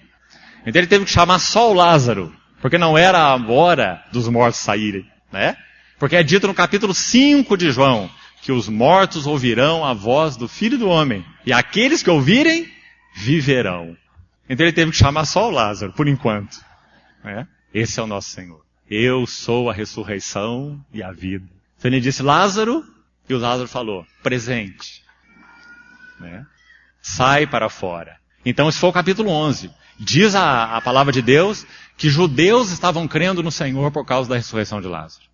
Então ele teve que chamar só o Lázaro, porque não era a hora dos mortos saírem, né? Porque é dito no capítulo 5 de João, que os mortos ouvirão a voz do Filho do Homem, e aqueles que ouvirem, viverão. Então ele teve que chamar só o Lázaro, por enquanto. Né? Esse é o nosso Senhor. Eu sou a ressurreição e a vida. Então ele disse, Lázaro, e o Lázaro falou, presente. Né? Sai para fora. Então esse foi o capítulo 11. Diz a palavra de Deus que judeus estavam crendo no Senhor por causa da ressurreição de Lázaro.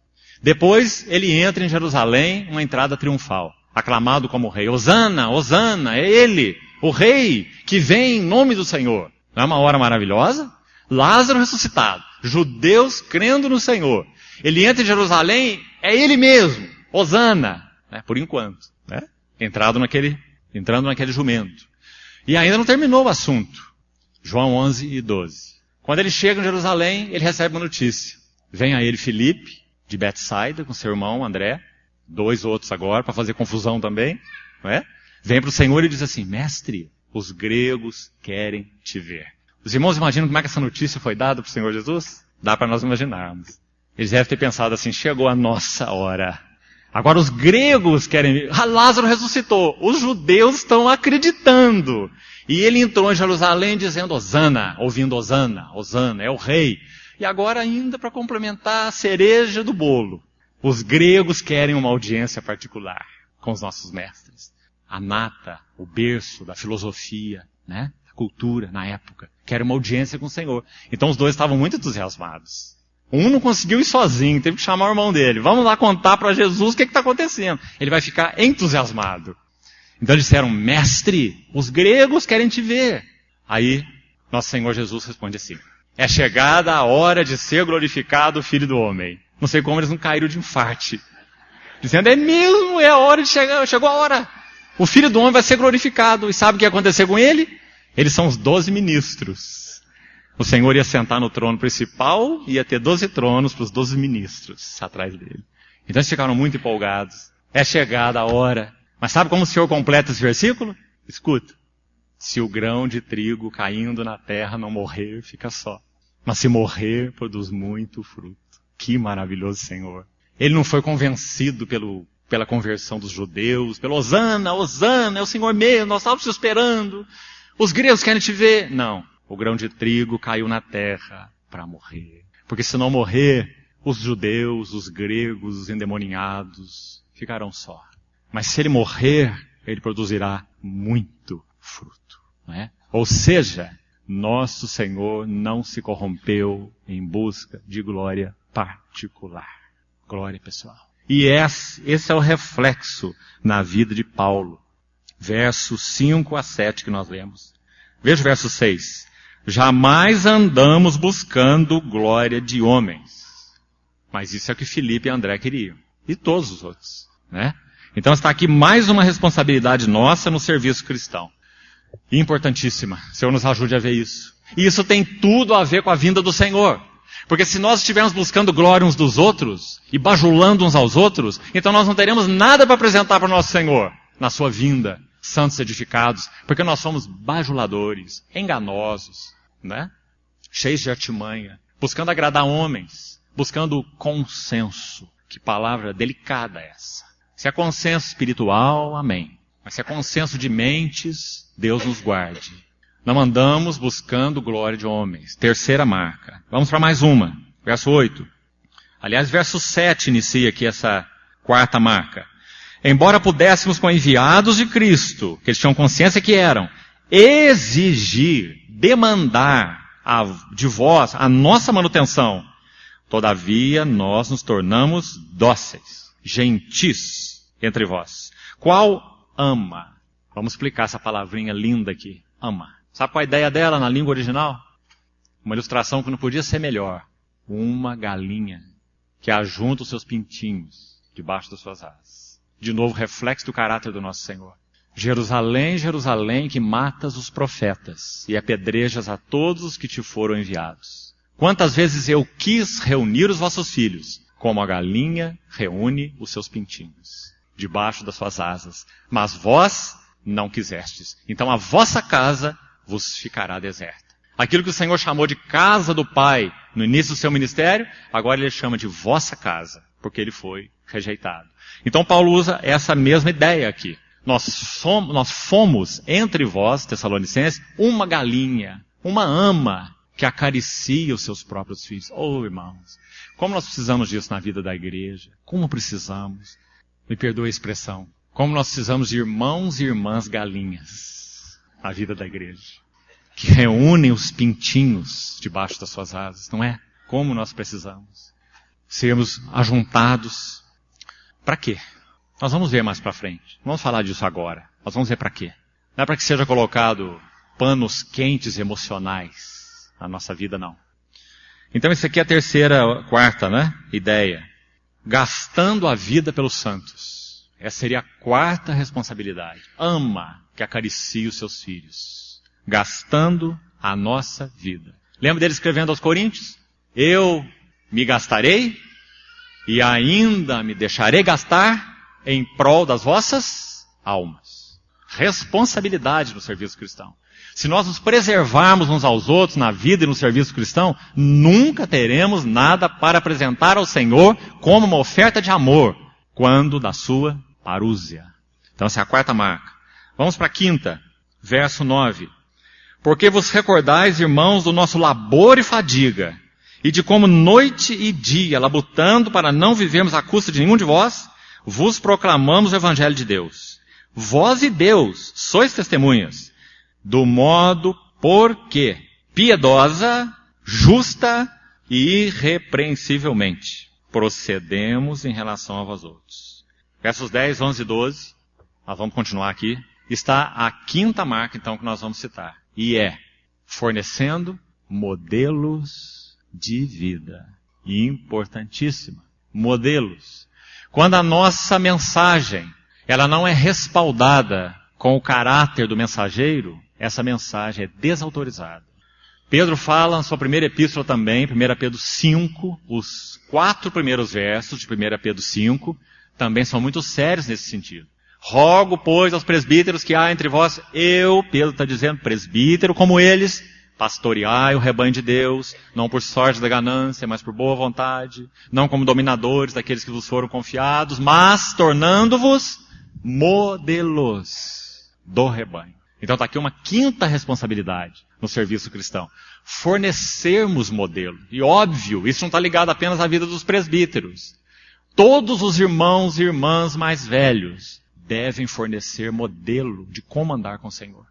Depois ele entra em Jerusalém, uma entrada triunfal, aclamado como rei. Hosana, Hosana, é ele, o rei que vem em nome do Senhor. Não é uma hora maravilhosa? Lázaro ressuscitado, judeus crendo no Senhor. Ele entra em Jerusalém, é ele mesmo, Hosana, né? Por enquanto, né? Entrando naquele jumento. E ainda não terminou o assunto. João 11 e 12. Quando ele chega em Jerusalém, ele recebe uma notícia. Vem a ele Filipe, de Betsaida, com seu irmão André, 2 outros agora, para fazer confusão também, não é? Vem para o Senhor e diz assim, mestre, os gregos querem te ver. Os irmãos imaginam como é que essa notícia foi dada para o Senhor Jesus? Dá para nós imaginarmos. Eles devem ter pensado assim, chegou a nossa hora. Agora os gregos querem ver. Lázaro ressuscitou. Os judeus estão acreditando. E ele entrou em Jerusalém dizendo, Hosana, ouvindo Hosana, Hosana, é o rei. E agora ainda para complementar a cereja do bolo. Os gregos querem uma audiência particular com os nossos mestres. A nata, o berço da filosofia, né? A cultura na época. Querem uma audiência com o Senhor. Então os dois estavam muito entusiasmados. Um não conseguiu ir sozinho, teve que chamar o irmão dele. Vamos lá contar para Jesus o que está acontecendo. Ele vai ficar entusiasmado. Então eles disseram, mestre, os gregos querem te ver. Aí, nosso Senhor Jesus responde assim, é chegada a hora de ser glorificado o Filho do Homem. Não sei como eles não caíram de infarte. Dizendo, é mesmo, é a hora de chegar, chegou a hora. O Filho do Homem vai ser glorificado. E sabe o que ia acontecer com ele? Eles são os 12 ministros. O Senhor ia sentar no trono principal e ia ter 12 tronos para os 12 ministros atrás dele. Então eles ficaram muito empolgados. É chegada a hora. Mas sabe como o Senhor completa esse versículo? Escuta. Se o grão de trigo caindo na terra não morrer, fica só. Mas se morrer, produz muito fruto. Que maravilhoso Senhor. Ele não foi convencido pela conversão dos judeus, pelo Hosana, Hosana, é o Senhor mesmo, nós estávamos te esperando. Os gregos querem te ver. Não. O grão de trigo caiu na terra para morrer. Porque se não morrer, os judeus, os gregos, os endemoninhados ficarão só. Mas se ele morrer, ele produzirá muito fruto. Não é? Ou seja, nosso Senhor não se corrompeu em busca de glória particular. Glória pessoal. E esse é o reflexo na vida de Paulo. Versos 5 a 7 que nós lemos. Veja o verso 6. Jamais andamos buscando glória de homens. Mas isso é o que Filipe e André queriam. E todos os outros. Né? Então está aqui mais uma responsabilidade nossa no serviço cristão. Importantíssima. O Senhor nos ajude a ver isso. E isso tem tudo a ver com a vinda do Senhor. Porque se nós estivermos buscando glória uns dos outros, e bajulando uns aos outros, então nós não teremos nada para apresentar para o nosso Senhor na sua vinda, santos edificados, porque nós somos bajuladores, enganosos, né? Cheios de artimanha, buscando agradar homens, buscando consenso. Que palavra delicada é essa. Se é consenso espiritual, amém. Mas se é consenso de mentes, Deus nos guarde. Não andamos buscando glória de homens. Terceira marca. Vamos para mais uma. Verso 8. Aliás, verso 7 inicia aqui essa quarta marca. Embora pudéssemos com enviados de Cristo, que eles tinham consciência que eram, exigir, demandar de vós a nossa manutenção, todavia nós nos tornamos dóceis, gentis entre vós. Qual ama? Vamos explicar essa palavrinha linda aqui. Ama. Sabe qual é a ideia dela na língua original? Uma ilustração que não podia ser melhor. Uma galinha que ajunta os seus pintinhos debaixo das suas asas. De novo, reflexo do caráter do nosso Senhor. Jerusalém, Jerusalém, que matas os profetas e apedrejas a todos os que te foram enviados. Quantas vezes eu quis reunir os vossos filhos, como a galinha reúne os seus pintinhos debaixo das suas asas. Mas vós não quisestes. Então a vossa casa vos ficará deserta. Aquilo que o Senhor chamou de casa do Pai no início do seu ministério, agora ele chama de vossa casa, porque ele foi rejeitado. Então Paulo usa essa mesma ideia aqui. Nós fomos entre vós, Tessalonicenses, uma galinha, uma ama que acaricia os seus próprios filhos. Oh, irmãos, como nós precisamos disso na vida da igreja. Como precisamos. Me perdoe a expressão. Como nós precisamos de irmãos e irmãs galinhas na vida da igreja. Que reúnem os pintinhos debaixo das suas asas, não é? Como nós precisamos. Sermos ajuntados. Para quê? Nós vamos ver mais para frente. Não vamos falar disso agora. Nós vamos ver para quê. Não é para que seja colocado panos quentes emocionais na nossa vida, não. Então isso aqui é a quarta, né? Ideia. Gastando a vida pelos santos. Essa seria a quarta responsabilidade. Ama que acaricie os seus filhos. Gastando a nossa vida. Lembra dele escrevendo aos Coríntios? Eu me gastarei e ainda me deixarei gastar em prol das vossas almas. Responsabilidade no serviço cristão. Se nós nos preservarmos uns aos outros na vida e no serviço cristão, nunca teremos nada para apresentar ao Senhor como uma oferta de amor, quando da sua parúzia. Então essa é a quarta marca. Vamos para a quinta, verso 9. Porque vos recordais, irmãos, do nosso labor e fadiga, e de como noite e dia, labutando para não vivermos à custa de nenhum de vós, vos proclamamos o Evangelho de Deus. Vós e Deus sois testemunhas, do modo porque piedosa, justa e irrepreensivelmente procedemos em relação a vós outros. Versos 10, 11 e 12, nós vamos continuar aqui, está a quinta marca então que nós vamos citar. E é fornecendo modelos de vida. Importantíssima. Modelos. Quando a nossa mensagem, ela não é respaldada com o caráter do mensageiro, essa mensagem é desautorizada. Pedro fala na sua primeira epístola também, 1 Pedro 5, os 4 primeiros versos de 1 Pedro 5, também são muito sérios nesse sentido. Rogo, pois, aos presbíteros que há entre vós, Pedro está dizendo, presbítero como eles, pastoreai o rebanho de Deus, não por sorte da ganância, mas por boa vontade, não como dominadores daqueles que vos foram confiados, mas tornando-vos modelos do rebanho. Então está aqui uma quinta responsabilidade no serviço cristão. Fornecermos modelo. E óbvio, isso não está ligado apenas à vida dos presbíteros. Todos os irmãos e irmãs mais velhos devem fornecer modelo de como andar com o Senhor.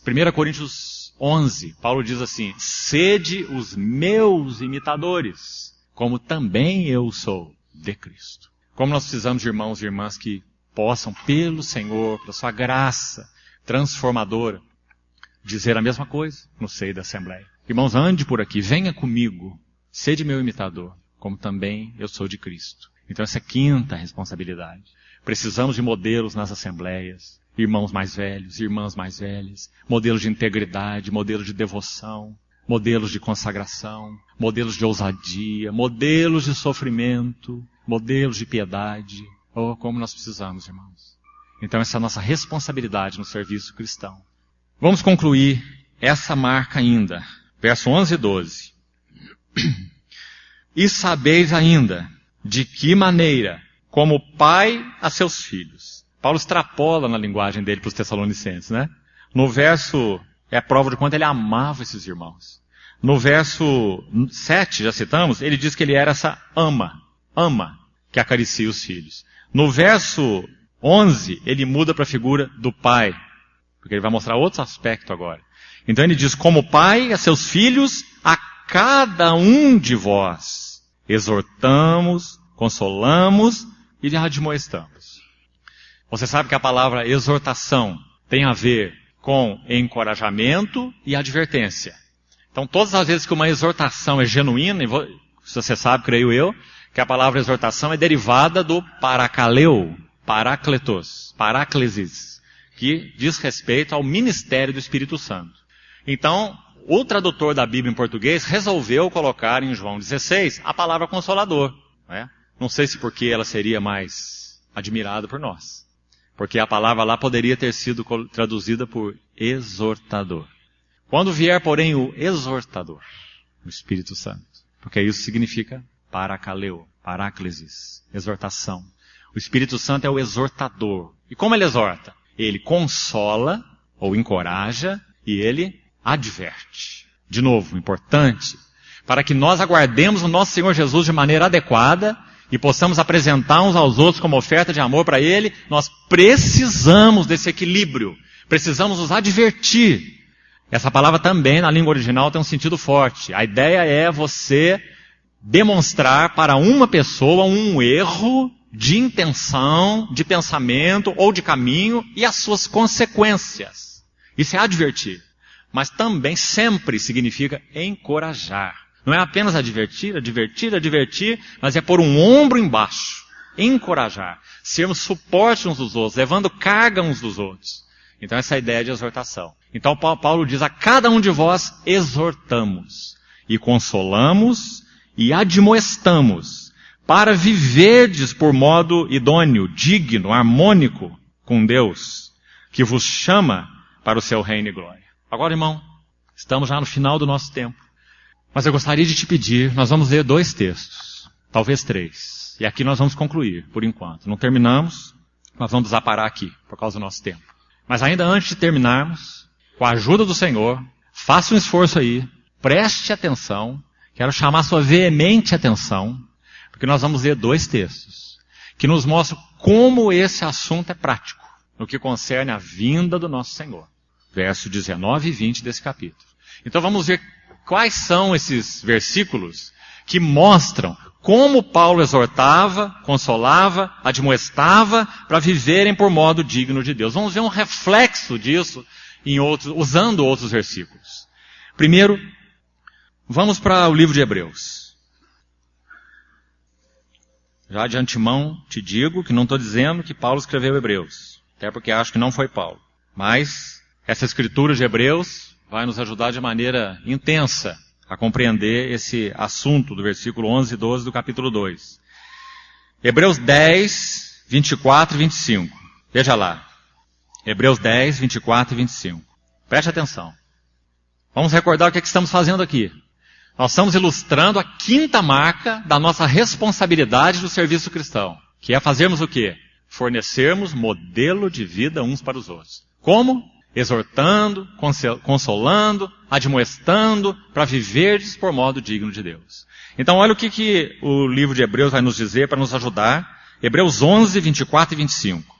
1 Coríntios 11, Paulo diz assim: sede os meus imitadores, como também eu sou de Cristo. Como nós precisamos de irmãos e irmãs que possam, pelo Senhor, pela sua graça transformadora, dizer a mesma coisa no seio da Assembleia. Irmãos, ande por aqui, venha comigo, sede meu imitador, como também eu sou de Cristo. Então essa é a quinta responsabilidade. Precisamos de modelos nas assembleias, irmãos mais velhos, irmãs mais velhas, modelos de integridade, modelos de devoção, modelos de consagração, modelos de ousadia, modelos de sofrimento, modelos de piedade. Oh, como nós precisamos, irmãos. Então essa é a nossa responsabilidade no serviço cristão. Vamos concluir essa marca ainda. Verso 11 e 12. E sabeis ainda de que maneira, como pai a seus filhos. Paulo extrapola na linguagem dele para os Tessalonicenses, né? No verso, é a prova de quanto ele amava esses irmãos. No verso 7, já citamos, ele diz que ele era essa ama que acaricia os filhos. No verso 11, ele muda para a figura do pai, porque ele vai mostrar outro aspecto agora. Então ele diz, como pai a seus filhos, a cada um de vós, exortamos, consolamos e admoestamos. Você sabe que a palavra exortação tem a ver com encorajamento e advertência. Então todas as vezes que uma exortação é genuína, se você sabe, creio eu, que a palavra exortação é derivada do parakaleo, parakletos, paráclesis, que diz respeito ao ministério do Espírito Santo. Então, o tradutor da Bíblia em português resolveu colocar em João 16 a palavra consolador. Né? Não sei se porque ela seria mais admirada por nós. Porque a palavra lá poderia ter sido traduzida por exortador. Quando vier, porém, o exortador, o Espírito Santo, porque isso significa parakaleo, paráclesis, exortação. O Espírito Santo é o exortador. E como ele exorta? Ele consola ou encoraja e ele adverte. De novo, importante, para que nós aguardemos o nosso Senhor Jesus de maneira adequada e possamos apresentar uns aos outros como oferta de amor para Ele, nós precisamos desse equilíbrio. Precisamos nos advertir. Essa palavra também, na língua original, tem um sentido forte. A ideia é você demonstrar para uma pessoa um erro de intenção, de pensamento ou de caminho e as suas consequências. Isso é advertir. Mas também sempre significa encorajar. Não é apenas advertir, mas é pôr um ombro embaixo. Encorajar. Sermos suporte uns dos outros, levando carga uns dos outros. Então essa é a ideia de exortação. Então Paulo diz, a cada um de vós exortamos, e consolamos, e admoestamos, para viverdes por modo idôneo, digno, harmônico com Deus, que vos chama para o seu reino e glória. Agora, irmão, estamos já no final do nosso tempo. Mas eu gostaria de te pedir, nós vamos ler 2 textos, talvez 3. E aqui nós vamos concluir, por enquanto. Não terminamos, nós vamos desaparar aqui, por causa do nosso tempo. Mas ainda antes de terminarmos, com a ajuda do Senhor, faça um esforço aí, preste atenção, quero chamar sua veemente atenção, porque nós vamos ler 2 textos, que nos mostram como esse assunto é prático, no que concerne a vinda do nosso Senhor. Verso 19 e 20 desse capítulo. Então vamos ver quais são esses versículos que mostram como Paulo exortava, consolava, admoestava para viverem por modo digno de Deus. Vamos ver um reflexo disso usando outros versículos. Primeiro, vamos para o livro de Hebreus. Já de antemão te digo que não estou dizendo que Paulo escreveu Hebreus, até porque acho que não foi Paulo. Mas essa escritura de Hebreus vai nos ajudar de maneira intensa a compreender esse assunto do versículo 11 e 12 do capítulo 2. Hebreus 10, 24 e 25. Veja lá. Hebreus 10, 24 e 25. Preste atenção. Vamos recordar o que estamos fazendo aqui. Nós estamos ilustrando a 5ª marca da nossa responsabilidade do serviço cristão, que é fazermos o quê? Fornecermos modelo de vida uns para os outros. Como? Exortando, consolando, admoestando, para viverdes por modo digno de Deus. Então olha o que o livro de Hebreus vai nos dizer para nos ajudar. Hebreus 11, 24 e 25.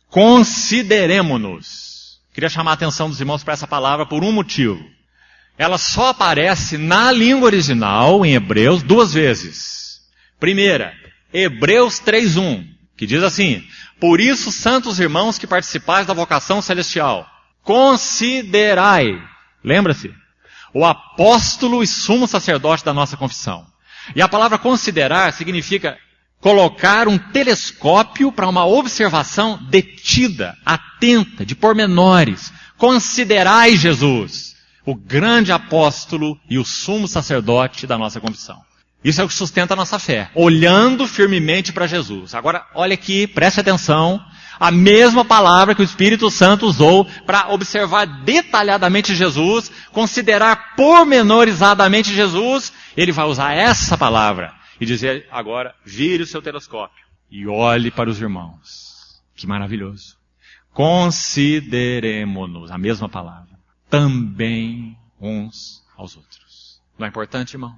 Consideremo-nos. Queria chamar a atenção dos irmãos para essa palavra por um motivo. Ela só aparece na língua original, em Hebreus, 2 vezes. Primeira, Hebreus 3:1, que diz assim: por isso, santos irmãos que participais da vocação celestial, considerai, lembra-se, o apóstolo e sumo sacerdote da nossa confissão. E a palavra considerar significa colocar um telescópio para uma observação detida, atenta, de pormenores. Considerai Jesus, o grande apóstolo e o sumo sacerdote da nossa confissão. Isso é o que sustenta a nossa fé, olhando firmemente para Jesus. Agora, olha aqui, preste atenção, a mesma palavra que o Espírito Santo usou para observar detalhadamente Jesus, considerar pormenorizadamente Jesus, ele vai usar essa palavra e dizer agora, vire o seu telescópio e olhe para os irmãos. Que maravilhoso. Consideremo-nos, a mesma palavra, também uns aos outros. Não é importante, irmão?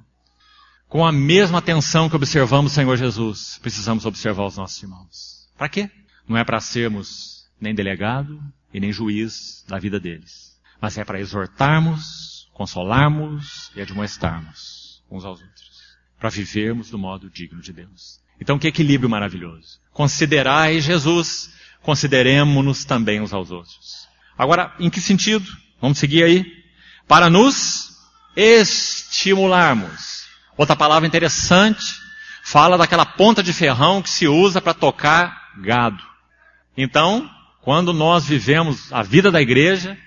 Com a mesma atenção que observamos o Senhor Jesus, precisamos observar os nossos irmãos. Para quê? Não é para sermos nem delegado e nem juiz da vida deles. Mas é para exortarmos, consolarmos e admoestarmos uns aos outros. Para vivermos do modo digno de Deus. Então que equilíbrio maravilhoso. Considerai Jesus, consideremo-nos também uns aos outros. Agora, em que sentido? Vamos seguir aí. Para nos estimularmos. Outra palavra interessante, fala daquela ponta de ferrão que se usa para tocar gado. Então, quando nós vivemos a vida da igreja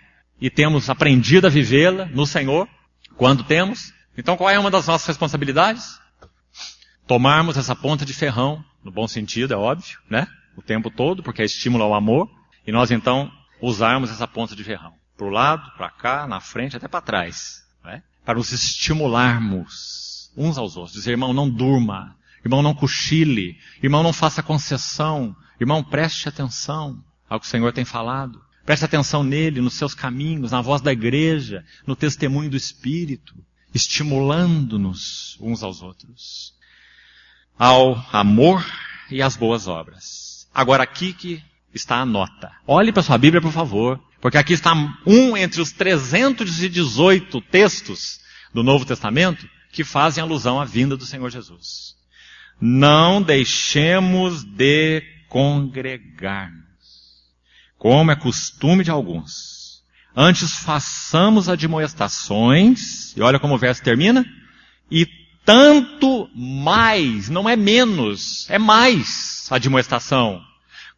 e temos aprendido a vivê-la no Senhor, quando temos, então qual é uma das nossas responsabilidades? Tomarmos essa ponta de ferrão, no bom sentido, é óbvio, né? O tempo todo, porque é estímulo ao amor, e nós então usarmos essa ponta de ferrão. Para o lado, para cá, na frente, até para trás, né? Para nos estimularmos uns aos outros. Dizer, irmão, não durma, irmão, não cochile, irmão, não faça concessão, irmão, preste atenção ao que o Senhor tem falado. Preste atenção nele, nos seus caminhos, na voz da igreja, no testemunho do Espírito, estimulando-nos uns aos outros. Ao amor e às boas obras. Agora aqui que está a nota. Olhe para sua Bíblia, por favor, porque aqui está um entre os 318 textos do Novo Testamento que fazem alusão à vinda do Senhor Jesus. Não deixemos de congregar-nos, como é costume de alguns. Antes façamos admoestações, e olha como o verso termina, e tanto mais, não é menos, é mais admoestação,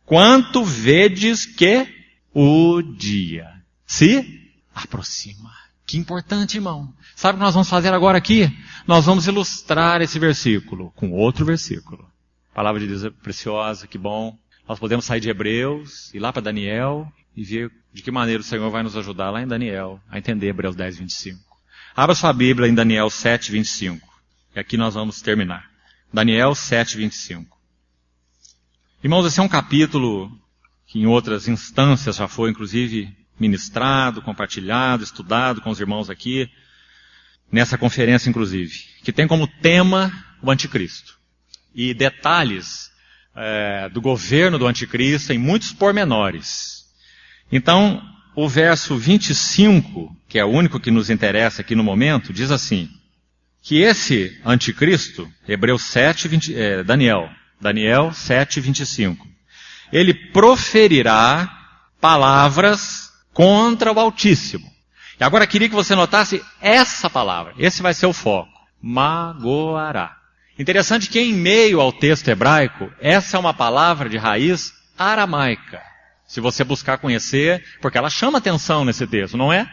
quanto vedes que o dia se aproxima. Que importante, irmão. Sabe o que nós vamos fazer agora aqui? Nós vamos ilustrar esse versículo com outro versículo. A palavra de Deus é preciosa, que bom. Nós podemos sair de Hebreus, ir lá para Daniel e ver de que maneira o Senhor vai nos ajudar lá em Daniel a entender Hebreus 10, 25. Abra sua Bíblia em Daniel 7, 25. E aqui nós vamos terminar. Daniel 7, 25. Irmãos, esse é um capítulo que em outras instâncias já foi, inclusive, ministrado, compartilhado, estudado com os irmãos aqui, nessa conferência, inclusive, que tem como tema o anticristo. E detalhes do governo do anticristo em muitos pormenores. Então, o verso 25, que é o único que nos interessa aqui no momento, diz assim, que esse anticristo, Hebreus 7, Daniel 7, 25, ele proferirá palavras contra o Altíssimo. E agora queria que você notasse essa palavra, esse vai ser o foco, magoará. Interessante que em meio ao texto hebraico, essa é uma palavra de raiz aramaica. Se você buscar conhecer, porque ela chama atenção nesse texto, não é?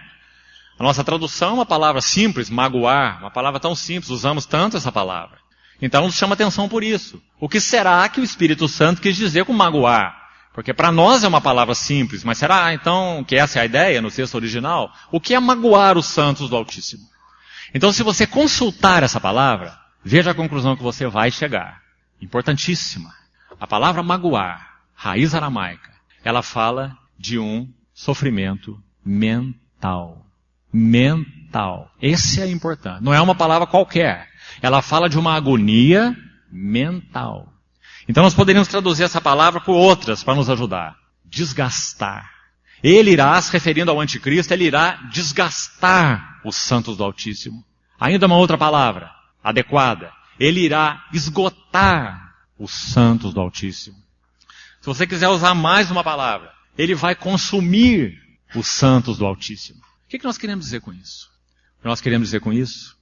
A nossa tradução é uma palavra simples, magoar, uma palavra tão simples, usamos tanto essa palavra. Então nos chama atenção por isso. O que será que o Espírito Santo quis dizer com magoar? Porque para nós é uma palavra simples, mas será então que essa é a ideia no texto original? O que é magoar os santos do Altíssimo? Então se você consultar essa palavra, veja a conclusão que você vai chegar. Importantíssima. A palavra magoar, raiz aramaica, ela fala de um sofrimento mental. Mental. Esse é importante. Não é uma palavra qualquer. Ela fala de uma agonia mental. Então nós poderíamos traduzir essa palavra por outras para nos ajudar. desgastar. Ele irá, se referindo ao anticristo, ele irá desgastar os santos do Altíssimo. Ainda uma outra palavra adequada. Ele irá esgotar os santos do Altíssimo. Se você quiser usar mais uma palavra, ele vai consumir os santos do Altíssimo. O que nós queremos dizer com isso? O que nós queremos dizer com isso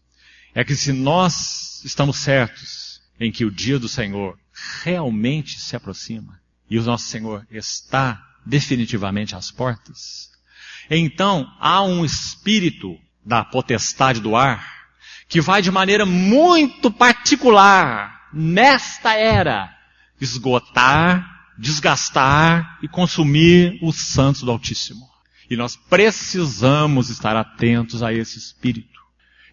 é que se nós estamos certos em que o dia do Senhor realmente se aproxima e o nosso Senhor está definitivamente às portas, então há um espírito da potestade do ar que vai de maneira muito particular, nesta era, esgotar, desgastar e consumir os santos do Altíssimo. E nós precisamos estar atentos a esse espírito.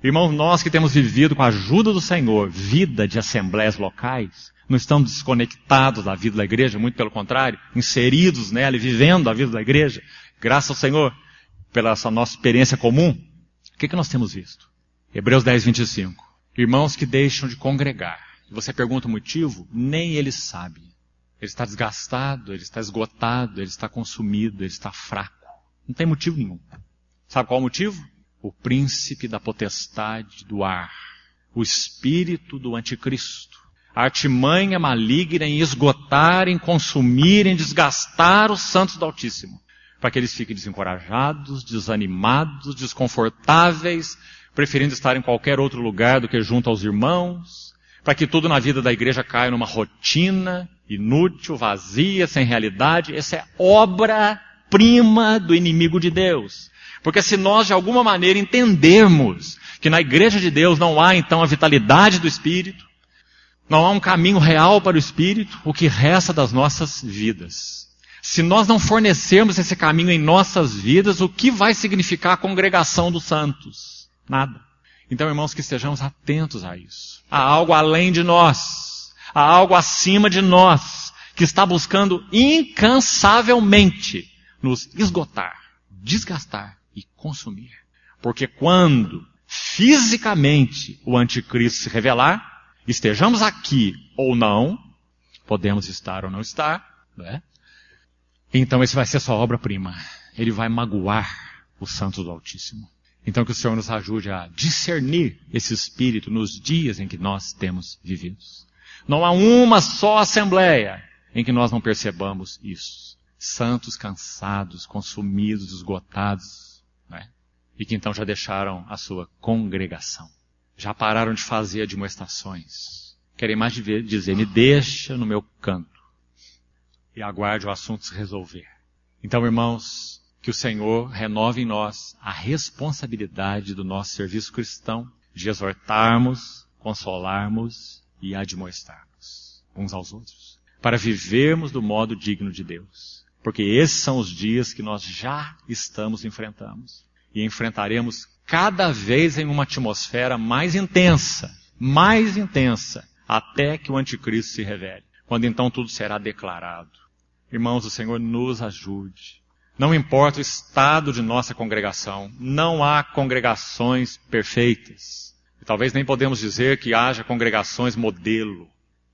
Irmãos, nós que temos vivido com a ajuda do Senhor, vida de assembleias locais, não estamos desconectados da vida da igreja, muito pelo contrário, inseridos nela e vivendo a vida da igreja, graças ao Senhor, pela essa nossa experiência comum. O que nós temos visto? Hebreus 10, 25. Irmãos que deixam de congregar. E você pergunta o motivo? Nem ele sabe. Ele está desgastado, ele está esgotado, ele está consumido, ele está fraco. Não tem motivo nenhum. Sabe qual é o motivo? O príncipe da potestade do ar. O espírito do anticristo. A artimanha maligna em esgotar, em consumir, em desgastar os santos do Altíssimo. Para que eles fiquem desencorajados, desanimados, desconfortáveis, preferindo estar em qualquer outro lugar do que junto aos irmãos, para que tudo na vida da igreja caia numa rotina inútil, vazia, sem realidade. Essa é obra-prima do inimigo de Deus. Porque se nós de alguma maneira entendermos que na igreja de Deus não há então a vitalidade do Espírito, não há um caminho real para o Espírito, o que resta das nossas vidas. Se nós não fornecermos esse caminho em nossas vidas, o que vai significar a congregação dos santos? Nada. Então, irmãos, que estejamos atentos a isso. Há algo além de nós. Há algo acima de nós que está buscando incansavelmente nos esgotar, desgastar e consumir. Porque quando fisicamente o anticristo se revelar, estejamos aqui ou não, podemos estar ou não estar, né? Então esse vai ser sua obra-prima. Ele vai magoar os santos do Altíssimo. Então que o Senhor nos ajude a discernir esse espírito nos dias em que nós temos vivido. Não há uma só assembleia em que nós não percebamos isso. Santos cansados, consumidos, esgotados, né? E que então já deixaram a sua congregação. Já pararam de fazer admoestações. Querem mais dizer, me deixa no meu canto e aguarde o assunto se resolver. Então, irmãos, que o Senhor renove em nós a responsabilidade do nosso serviço cristão de exortarmos, consolarmos e admoestarmos uns aos outros, para vivermos do modo digno de Deus. Porque esses são os dias que nós já estamos enfrentando e enfrentaremos cada vez em uma atmosfera mais intensa, até que o anticristo se revele, quando então tudo será declarado. Irmãos, o Senhor nos ajude. Não importa o estado de nossa congregação, não há congregações perfeitas. E talvez nem podemos dizer que haja congregações modelo.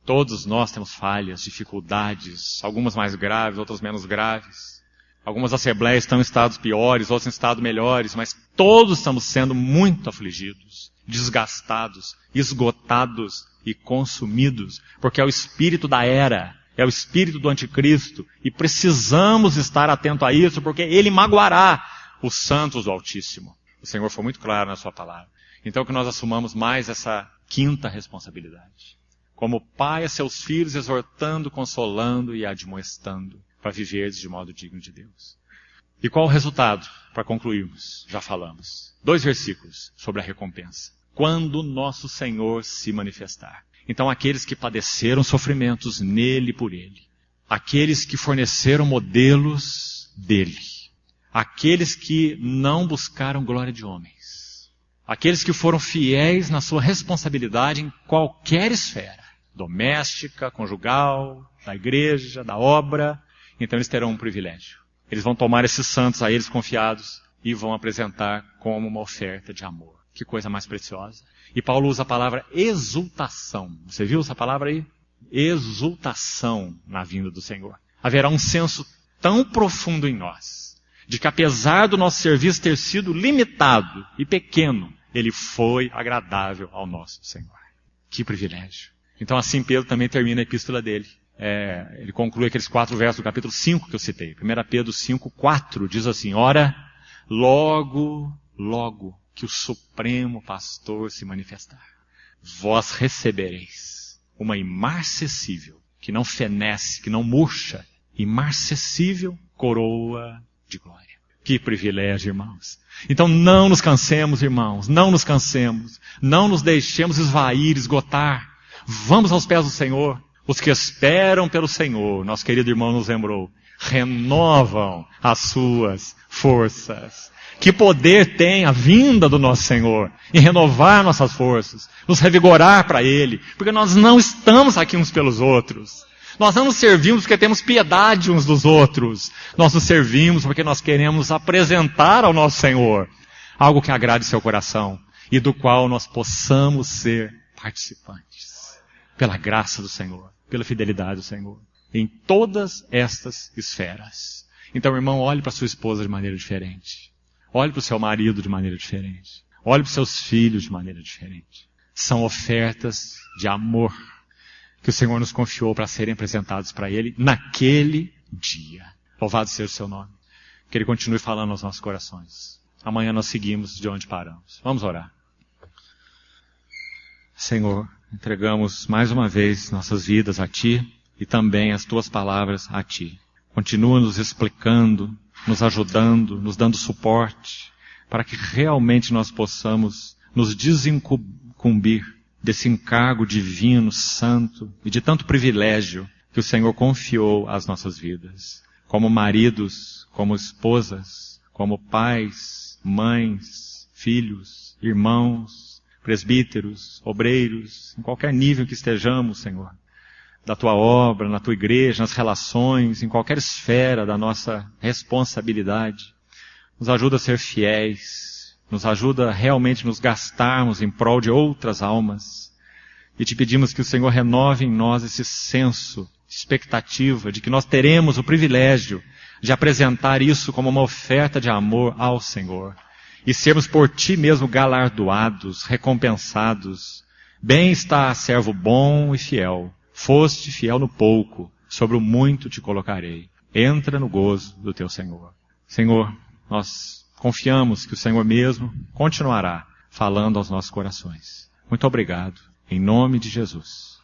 Todos nós temos falhas, dificuldades, algumas mais graves, outras menos graves. Algumas assembleias estão em estados piores, outras em estados melhores, mas todos estamos sendo muito afligidos, desgastados, esgotados e consumidos, porque é o espírito da era, é o espírito do anticristo, e precisamos estar atentos a isso, porque ele magoará os santos do Altíssimo. O Senhor foi muito claro na sua palavra. Então que nós assumamos mais essa quinta responsabilidade. Como pai a seus filhos, exortando, consolando e admoestando, para viveres de modo digno de Deus. E qual o resultado? Para concluirmos, já falamos. 2 versículos sobre a recompensa. Quando nosso Senhor se manifestar. Então aqueles que padeceram sofrimentos nele e por ele. Aqueles que forneceram modelos dele. Aqueles que não buscaram glória de homens. Aqueles que foram fiéis na sua responsabilidade em qualquer esfera. Doméstica, conjugal, da igreja, da obra. Então eles terão um privilégio. Eles vão tomar esses santos a eles confiados e vão apresentar como uma oferta de amor. Que coisa mais preciosa. E Paulo usa a palavra exultação. Você viu essa palavra aí? Exultação na vinda do Senhor. Haverá um senso tão profundo em nós, de que apesar do nosso serviço ter sido limitado e pequeno, ele foi agradável ao nosso Senhor. Que privilégio. Então assim Pedro também termina a epístola dele. Ele conclui aqueles 4 versos do capítulo 5 que eu citei. 1 Pedro 5:4 diz assim: ora, logo que o Supremo Pastor se manifestar, vós recebereis uma imarcessível, que não fenece, que não murcha, imarcessível coroa de glória. Que privilégio, irmãos. Então não nos cansemos, irmãos, não nos cansemos, não nos deixemos esgotar. Vamos aos pés do Senhor. Os que esperam pelo Senhor, nosso querido irmão nos lembrou, renovam as suas forças. Que poder tem a vinda do nosso Senhor em renovar nossas forças, nos revigorar para Ele, porque nós não estamos aqui uns pelos outros. Nós não nos servimos porque temos piedade uns dos outros. Nós nos servimos porque nós queremos apresentar ao nosso Senhor algo que agrade seu coração e do qual nós possamos ser participantes. Pela graça do Senhor, pela fidelidade do Senhor, em todas estas esferas. Então, irmão, olhe para sua esposa de maneira diferente. Olhe para o seu marido de maneira diferente. Olhe para os seus filhos de maneira diferente. São ofertas de amor que o Senhor nos confiou para serem apresentados para Ele naquele dia. Louvado seja o seu nome. Que Ele continue falando aos nossos corações. Amanhã nós seguimos de onde paramos. Vamos orar. Senhor, entregamos mais uma vez nossas vidas a Ti e também as Tuas palavras a Ti. Continua nos explicando, nos ajudando, nos dando suporte, para que realmente nós possamos nos desincumbir desse encargo divino, santo e de tanto privilégio que o Senhor confiou às nossas vidas. Como maridos, como esposas, como pais, mães, filhos, irmãos, presbíteros, obreiros, em qualquer nível que estejamos, Senhor, da Tua obra, na Tua igreja, nas relações, em qualquer esfera da nossa responsabilidade. Nos ajuda a ser fiéis, nos ajuda a realmente nos gastarmos em prol de outras almas. E te pedimos que o Senhor renove em nós esse senso, expectativa de que nós teremos o privilégio de apresentar isso como uma oferta de amor ao Senhor. E sermos por Ti mesmo galardoados, recompensados. Bem está, servo bom e fiel. Foste fiel no pouco, sobre o muito te colocarei. Entra no gozo do Teu Senhor. Senhor, nós confiamos que o Senhor mesmo continuará falando aos nossos corações. Muito obrigado. Em nome de Jesus.